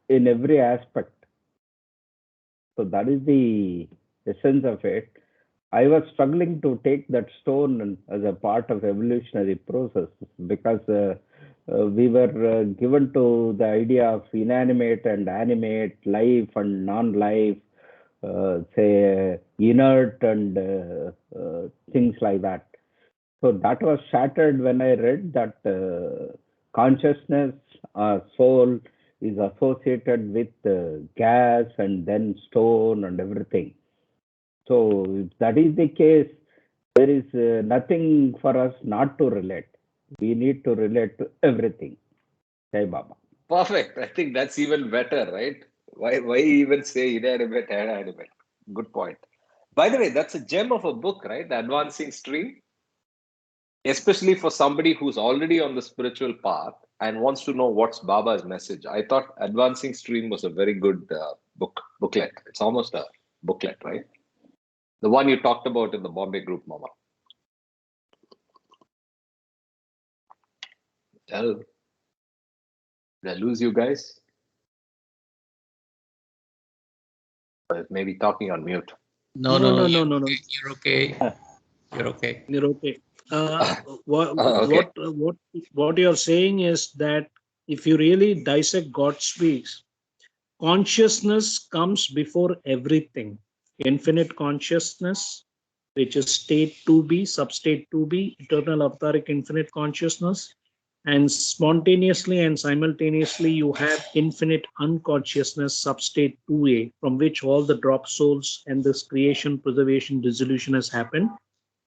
in every aspect. So that is the essence of it. I was struggling to take that stone as a part of evolutionary process because we were given to the idea of inanimate and animate, life and non-life, say inert and things like that. So that was shattered when I read that consciousness, soul, is associated with gas and then stone and everything. So if that is the case, there is nothing for us not to relate. We need to relate to everything. Jai Baba. Perfect. I think that's even better, right? Why even say inanimate and animate? Good point. By the way, that's a gem of a book, right? The Advancing Stream. Especially for somebody who's already on the spiritual path and wants to know what's Baba's message. I thought Advancing Stream was a very good booklet. It's almost a booklet, right? The one you talked about in the Bombay group, Mama. Did I lose you guys? Maybe talking on mute. No. No. You're okay. You're okay. You're okay. Okay. What you're saying is that if you really dissect God speaks, consciousness comes before everything. Infinite consciousness, which is state 2b, substate 2b, eternal avtaric infinite consciousness, and spontaneously and simultaneously you have infinite unconsciousness, substate 2a, from which all the drop souls and this creation, preservation, dissolution has happened,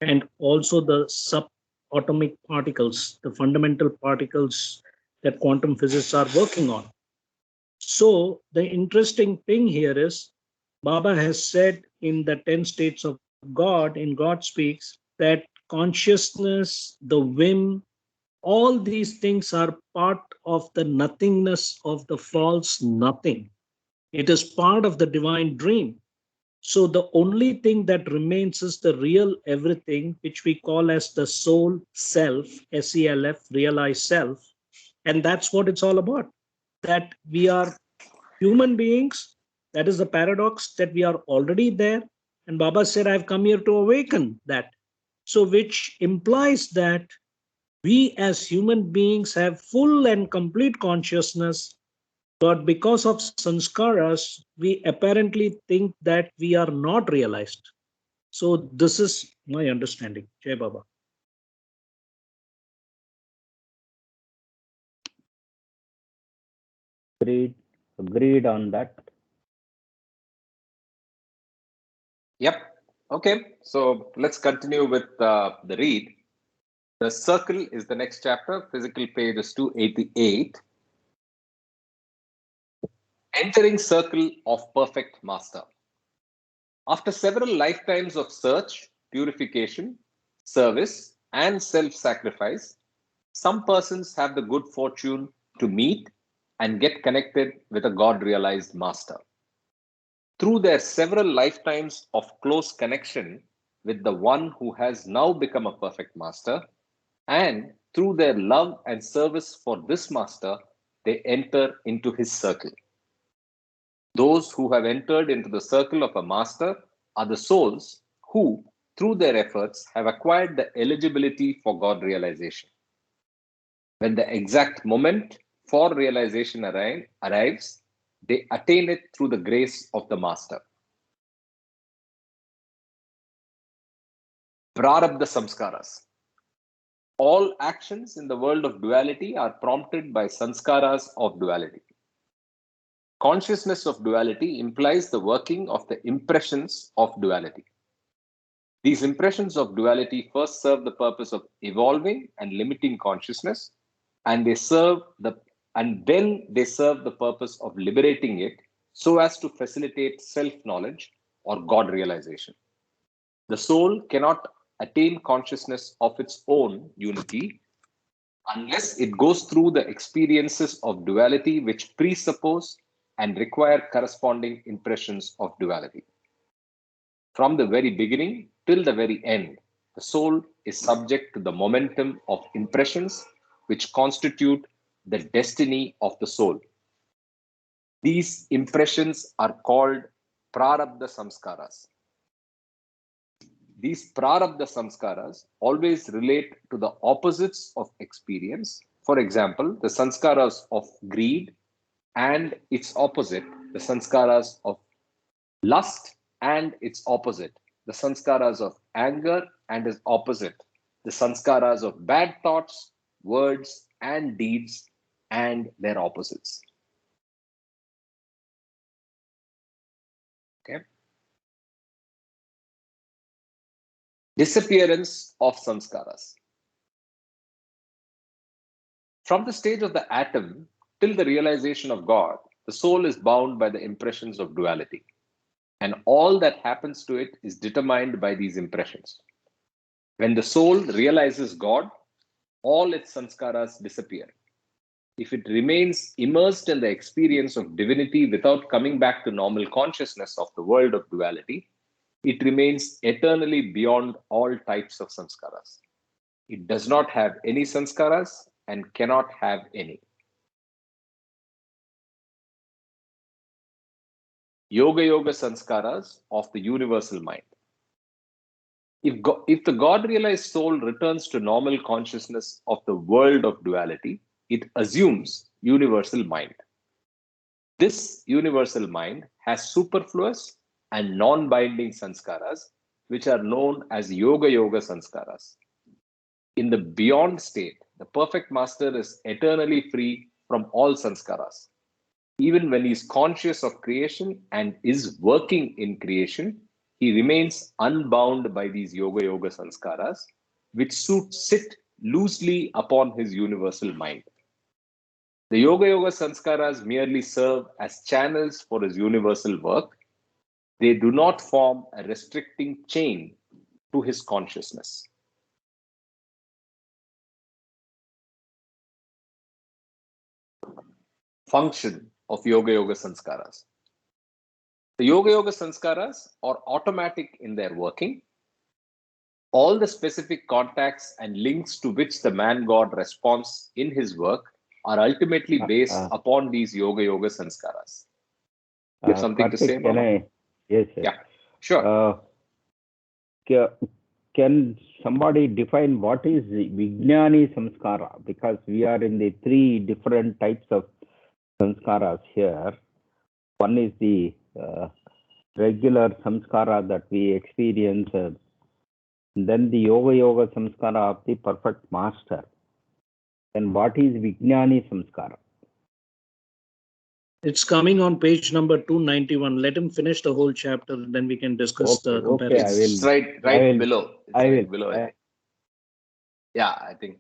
and also the subatomic particles, the fundamental particles that quantum physicists are working on. So the interesting thing here is Baba has said in the 10 states of God, in God Speaks, that consciousness, the whim, all these things are part of the nothingness of the false nothing. It is part of the divine dream. So the only thing that remains is the real everything, which we call as the soul self, SELF, realized self. And that's what it's all about. That we are human beings. That is the paradox, that we are already there. And Baba said, I've come here to awaken that. So, which implies that we as human beings have full and complete consciousness, but because of sanskaras, we apparently think that we are not realized. So, this is my understanding. Jai Baba. Agreed on that. Yep. Okay. So let's continue with the read. The Circle is the next chapter. Physical page is 288. Entering Circle of Perfect Master. After several lifetimes of search, purification, service, and self sacrifice, some persons have the good fortune to meet and get connected with a God realized master. Through their several lifetimes of close connection with the one who has now become a perfect master, and through their love and service for this master, they enter into his circle. Those who have entered into the circle of a master are the souls who, through their efforts, have acquired the eligibility for God realization. When the exact moment for realization arrives, they attain it through the grace of the master. Prarabdha Samskaras. All actions in the world of duality are prompted by sanskaras of duality. Consciousness of duality implies the working of the impressions of duality. These impressions of duality first serve the purpose of evolving and limiting consciousness, and then they serve the purpose of liberating it so as to facilitate self-knowledge or God realization. The soul cannot attain consciousness of its own unity unless it goes through the experiences of duality which presuppose and require corresponding impressions of duality. From the very beginning till the very end, the soul is subject to the momentum of impressions which constitute the destiny of the soul. These impressions are called Prarabdha Samskaras. These Prarabdha Samskaras always relate to the opposites of experience. For example, the Sanskaras of greed and its opposite, the Sanskaras of lust and its opposite, the Sanskaras of anger and its opposite, the Sanskaras of bad thoughts, words, and deeds and their opposites. Okay. Disappearance of sanskaras. From the stage of the atom till the realization of God, the soul is bound by the impressions of duality, and all that happens to it is determined by these impressions. When the soul realizes God, all its sanskaras disappear. If it remains immersed in the experience of divinity without coming back to normal consciousness of the world of duality, it remains eternally beyond all types of sanskaras. It does not have any sanskaras and cannot have any. Yoga Yoga sanskaras of the universal mind. If the God-realized soul returns to normal consciousness of the world of duality, it assumes universal mind. This universal mind has superfluous and non-binding sanskaras, which are known as yoga sanskaras. In the beyond state, the perfect master is eternally free from all sanskaras. Even when he is conscious of creation and is working in creation, he remains unbound by these yoga sanskaras, which sit loosely upon his universal mind. The yoga sanskaras merely serve as channels for his universal work. They do not form a restricting chain to his consciousness. Function of yoga sanskaras. The yoga sanskaras are automatic in their working. All the specific contacts and links to which the man-God responds in his work are ultimately based upon these yoga sanskaras. You have something to say, Baba? Yes, sir. Yeah, sure. Can somebody define what is Vijnani Samskara? Because we are in the three different types of samskaras here. One is the regular samskara that we experience, then the yoga samskara of the perfect master. And what is Vijnani Samskara? It's coming on page number 291. Let him finish the whole chapter, then we can discuss the comparison. It's right below. It's right below, I think. Yeah, I think.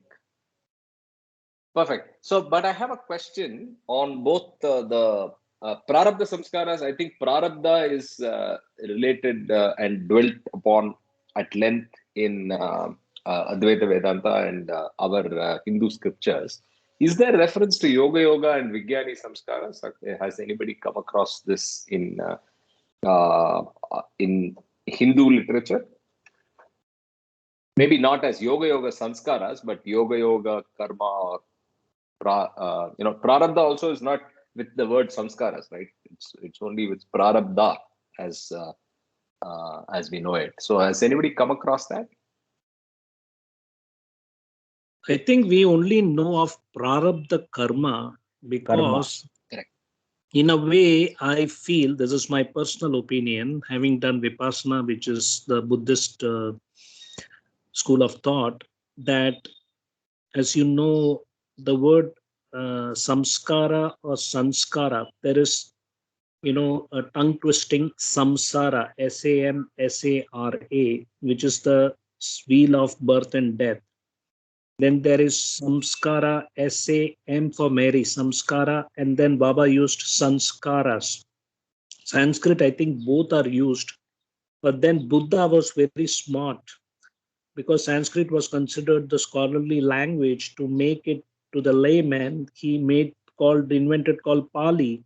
Perfect. So, but I have a question on both the Prarabdha Samskaras. I think Prarabdha is related and dwelt upon at length in Advaita Vedanta and our Hindu scriptures. Is there reference to yoga and Vijnani Samskaras? Has anybody come across this in Hindu literature? Maybe not as yoga sanskaras, but yoga karma, or prarabdha also is not with the word samskaras, right? It's only with prarabdha as we know it. So has anybody come across that? I think we only know of Prarabdha karma because in a way, I feel, this is my personal opinion, having done Vipassana, which is the Buddhist school of thought, that, as you know, the word samskara or sanskara, there is, a tongue twisting samsara, SAMSARA, which is the wheel of birth and death. Then there is samskara, SAM for Mary, samskara, and then Baba used sanskaras. Sanskrit, I think both are used, but then Buddha was very smart because Sanskrit was considered the scholarly language. To make it to the layman, he invented called Pali,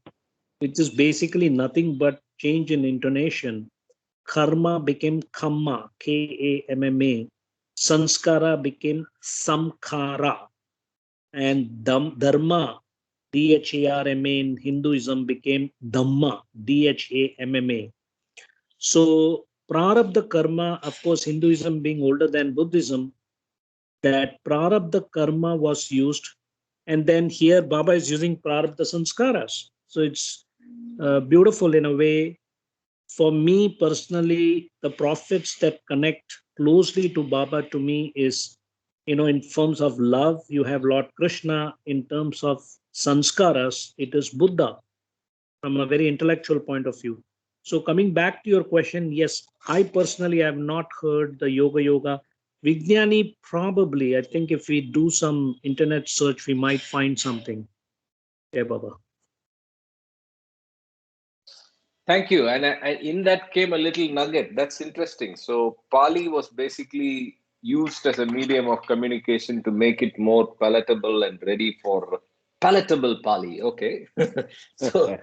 which is basically nothing but change in intonation. Karma became kamma, Kamma. Sanskara became samkara, and dharma, Dharma in Hinduism became dhamma, Dhamma. So prarabdha karma, of course, Hinduism being older than Buddhism, that prarabdha karma was used, and then here Baba is using prarabdha samskaras. So it's beautiful in a way. For me personally, the prophets that connect closely to Baba to me is, in terms of love, you have Lord Krishna. In terms of sanskaras, it is Buddha from a very intellectual point of view. So coming back to your question, yes, I personally have not heard the yoga. Vijnani, probably, I think if we do some internet search, we might find something. Yeah, Baba. Thank you. And in that came a little nugget. That's interesting. So Pali was basically used as a medium of communication to make it more palatable and ready for palatable Pali. Okay. So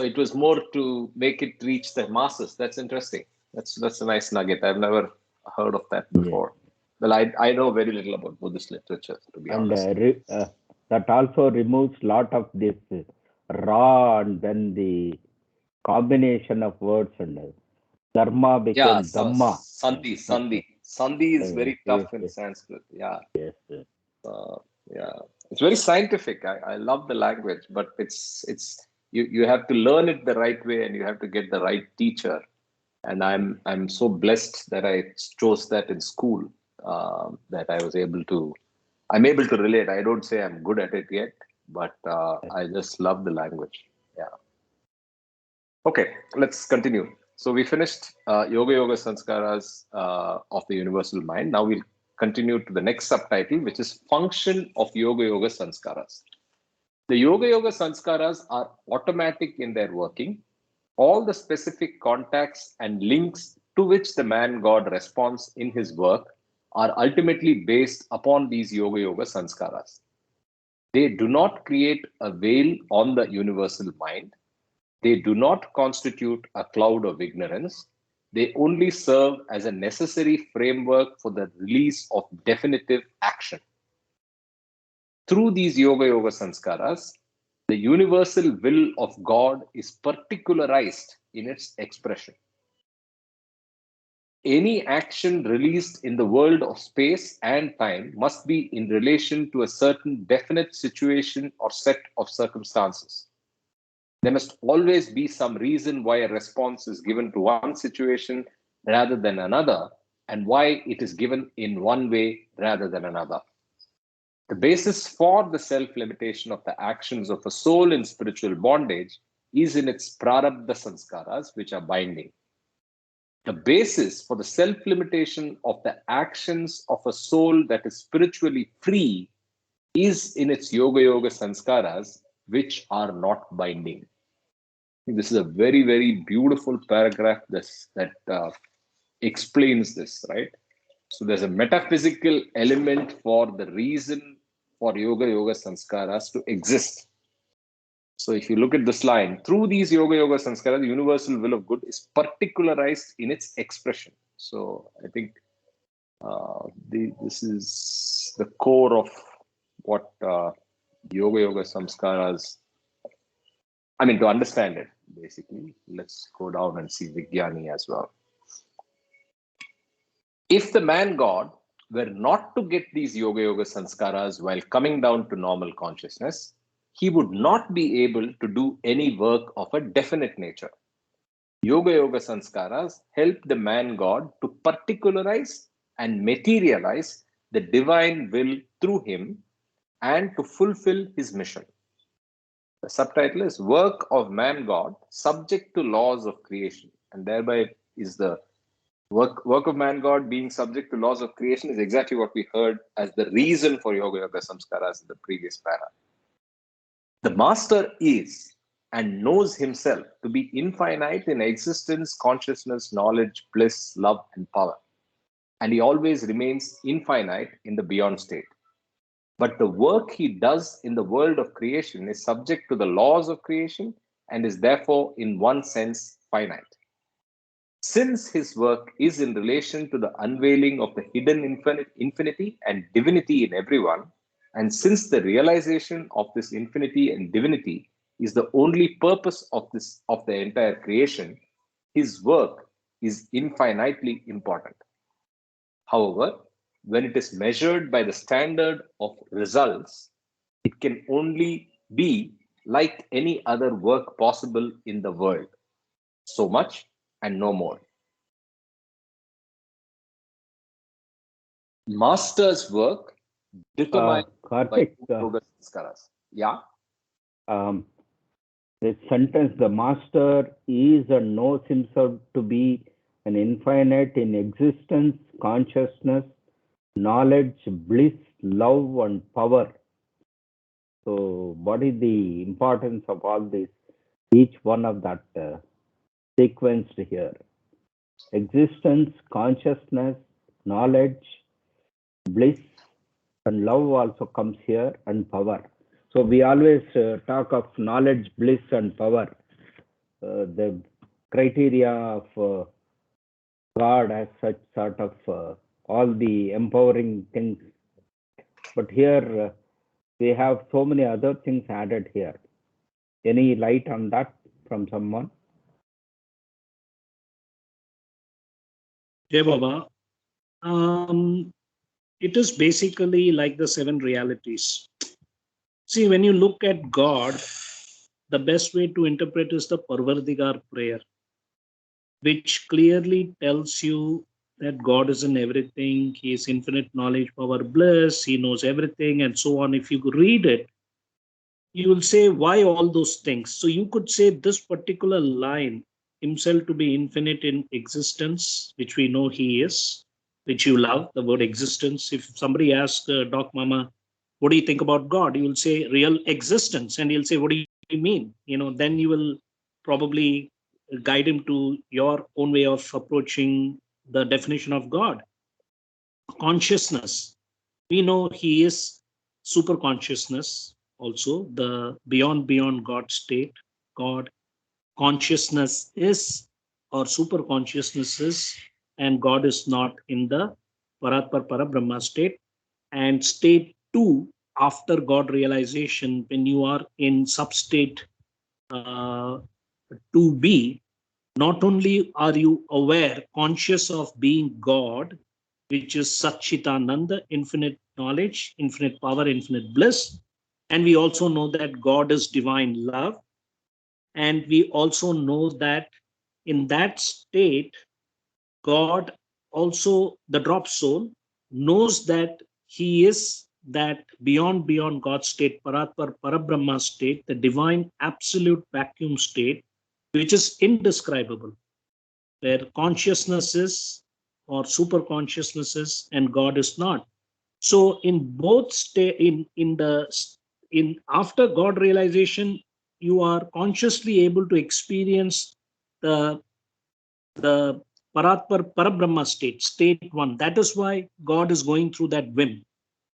it was more to make it reach the masses. That's interesting. That's a nice nugget. I've never heard of that before. Well, I know very little about Buddhist literature, to be honest. That also removes a lot of this raw and then the combination of words and Dharma Yeah, became so Dhamma. Sandhi. Sandhi is very Yes, tough in yes, Sanskrit. Yeah. yes, yes. Uh, yeah, it's very scientific. I love the language, but it's you have to learn it the right way, and you have to get the right teacher. And I'm so blessed that I chose that in school. That I'm able to relate. I don't say I'm good at it yet, but I just love the language. Yeah. Okay, let's continue. So we finished Yoga Sanskaras of the Universal Mind. Now we'll continue to the next subtitle, which is Function of Yoga Sanskaras. The Yoga Sanskaras are automatic in their working. All the specific contacts and links to which the man God responds in his work are ultimately based upon these Yoga Sanskaras. They do not create a veil on the universal mind. They do not constitute a cloud of ignorance. They only serve as a necessary framework for the release of definitive action. Through these Yoga Sanskaras, the universal will of God is particularized in its expression. Any action released in the world of space and time must be in relation to a certain definite situation or set of circumstances. There must always be some reason why a response is given to one situation rather than another, and why it is given in one way rather than another. The basis for the self-limitation of the actions of a soul in spiritual bondage is in its Prarabdha Samskaras, which are binding. The basis for the self-limitation of the actions of a soul that is spiritually free is in its Yoga Sanskaras, which are not binding. This is a very, very beautiful paragraph that explains this, right? So there's a metaphysical element for the reason for Yoga Sanskaras to exist. So if you look at this line, through these Yoga Sanskaras, the universal will of good is particularized in its expression. So I think this is the core of what Yoga Samskaras. I mean, to understand it, basically, let's go down and see Vijnani as well. If the man God were not to get these Yoga Sanskaras while coming down to normal consciousness, he would not be able to do any work of a definite nature. Yoga Sanskaras help the man God to particularize and materialize the divine will through him and to fulfill his mission. The subtitle is Work of Man God Subject to Laws of Creation, and thereby is the work of man God being subject to laws of creation is exactly what we heard as the reason for Yoga Samskaras in the previous para. The master is and knows himself to be infinite in existence, consciousness, knowledge, bliss, love, and power. And he always remains infinite in the beyond state. But the work he does in the world of creation is subject to the laws of creation and is therefore, in one sense, finite. Since his work is in relation to the unveiling of the hidden infinity and divinity in everyone, and since the realization of this infinity and divinity is the only purpose of the entire creation, his work is infinitely important. However, when it is measured by the standard of results, it can only be like any other work possible in the world. So much and no more. Master's work determined by Karthik, Yoga Sanskaras. Yeah. This sentence, the master is and knows himself to be an infinite in existence, consciousness, knowledge, bliss, love, and power. So, what is the importance of all this? Each one of that sequenced here. Existence, consciousness, knowledge, bliss, and love also comes here, and power. So we always talk of knowledge, bliss, and power. The criteria of God as such sort of all the empowering things. But here we have so many other things added here. Any light on that from someone? Jai Baba, it is basically like the seven realities. See, when you look at God, the best way to interpret is the Parvardigar prayer, which clearly tells you that God is in everything, He is infinite knowledge, power, bliss, He knows everything, and so on. If you read it, you will say, why all those things? So you could say this particular line, Himself to be infinite in existence, which we know He is, which you love, the word existence. If somebody asks Doc Mama, what do you think about God? You will say real existence. And he'll say, what do you mean? Then you will probably guide him to your own way of approaching the definition of God. Consciousness. We know He is super consciousness, also the beyond God state. God consciousness is, or super consciousness is, and God is not in the Paratpar Parabrahma state. And state 2, after God realization, when you are in substate 2b, not only are you aware, conscious of being God, which is Satchitananda, infinite knowledge, infinite power, infinite bliss. And we also know that God is divine love. And we also know that in that state, God also, the drop soul, knows that He is that beyond God state, Paratpar Parabrahma state, the divine absolute vacuum state, which is indescribable, where consciousness is, or super consciousness is, and God is not. So in both state, in after God realization, you are consciously able to experience the Paratpar Parabrahma state, state 1. That is why God is going through that whim.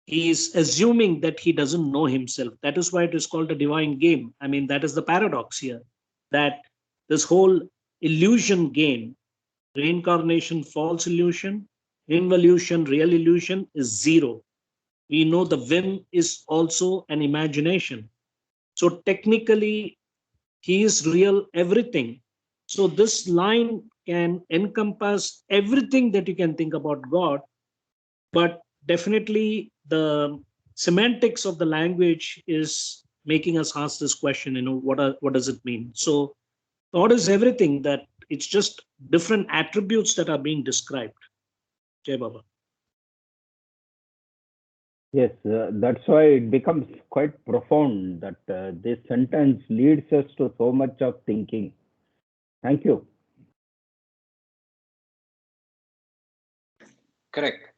He is assuming that he doesn't know himself. That is why it is called a divine game. I mean, that is the paradox here, that this whole illusion game, reincarnation, false illusion, involution, real illusion, is zero. We know the whim is also an imagination. So technically, He is real everything. So this line can encompass everything that you can think about God, but definitely the semantics of the language is making us ask this question, what does it mean? So God is everything, that it's just different attributes that are being described. Jai Baba. Yes, that's why it becomes quite profound that this sentence leads us to so much of thinking. Thank you. Correct.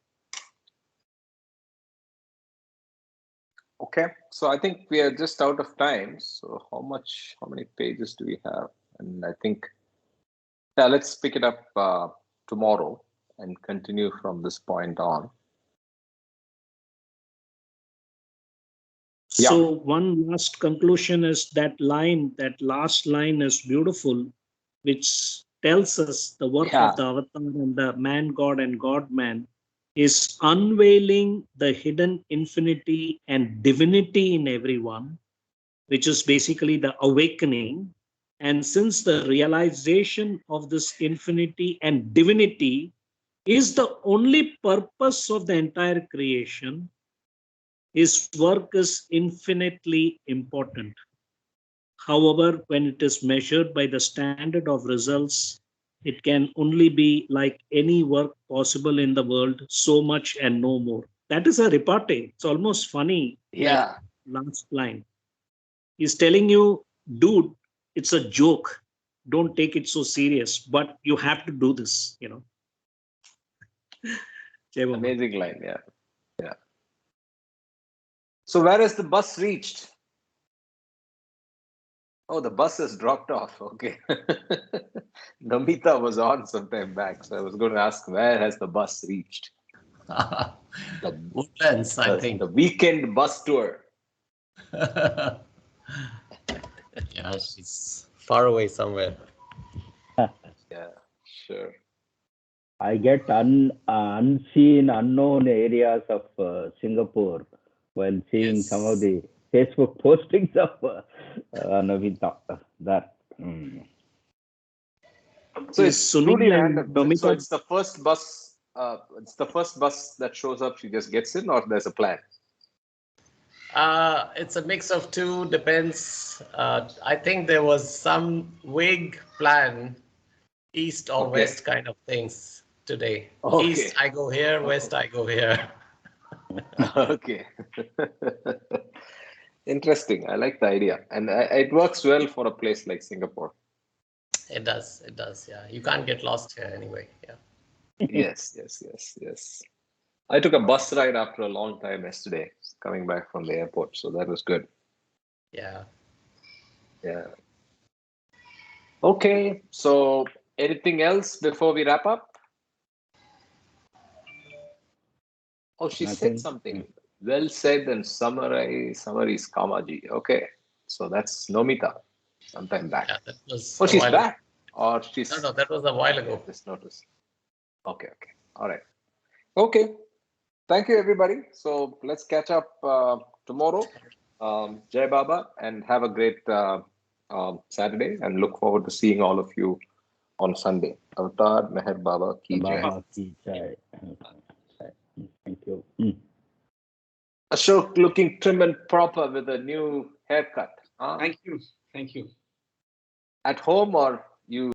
Okay, so I think we are just out of time. So how many pages do we have? And I think, let's pick it up tomorrow and continue from this point on. So one last conclusion is that last line is beautiful, which tells us the work of the avatar and the man God and God man is unveiling the hidden infinity and divinity in everyone, which is basically the awakening. And since the realization of this infinity and divinity is the only purpose of the entire creation, his work is infinitely important. However, when it is measured by the standard of results, it can only be like any work possible in the world, so much and no more. That is a repartee. It's almost funny. Yeah. Last line. He's telling you, dude, it's a joke. Don't take it so serious, but you have to do this, Amazing line, yeah. Yeah. So where has the bus reached? Oh, the bus has dropped off. Okay. Namita was on some time back, so I was going to ask, where has the bus reached? Woodlands, I think. The weekend bus tour. Yeah, she's far away somewhere. Yeah, sure. I get unseen, unknown areas of Singapore while seeing some of the Facebook postings of Navita. That. So Is it's Sunil truly and random. So Nomita? it's the first bus. It's the first bus that shows up. She just gets in, or there's a plan. It's a mix of two, depends. I think there was some vague plan, east or Okay. west kind of things today. Okay. East, I go here, west, I go here. Okay. Interesting. I like the idea, and it works well for a place like Singapore. It does, yeah. You can't get lost here anyway, yeah. Yes. I took a bus ride after a long time yesterday, coming back from the airport, so that was good. Yeah. Okay, so anything else before we wrap up? Oh, she said Nothing. something. Well said and summary is Kamaji. Okay, so that's Nomita, sometime back. Yeah, that was Oh, a she's while ago. back, or she's. No, that was a while ago. Just notice. Okay. All right. Okay. Thank you, everybody. So let's catch up tomorrow. Jai Baba, and have a great Saturday, and look forward to seeing all of you on Sunday. Avatar Meher Baba Ki Jai. Baba ki jai. Thank you. Ashok looking trim and proper with a new haircut. Thank you. At home, or you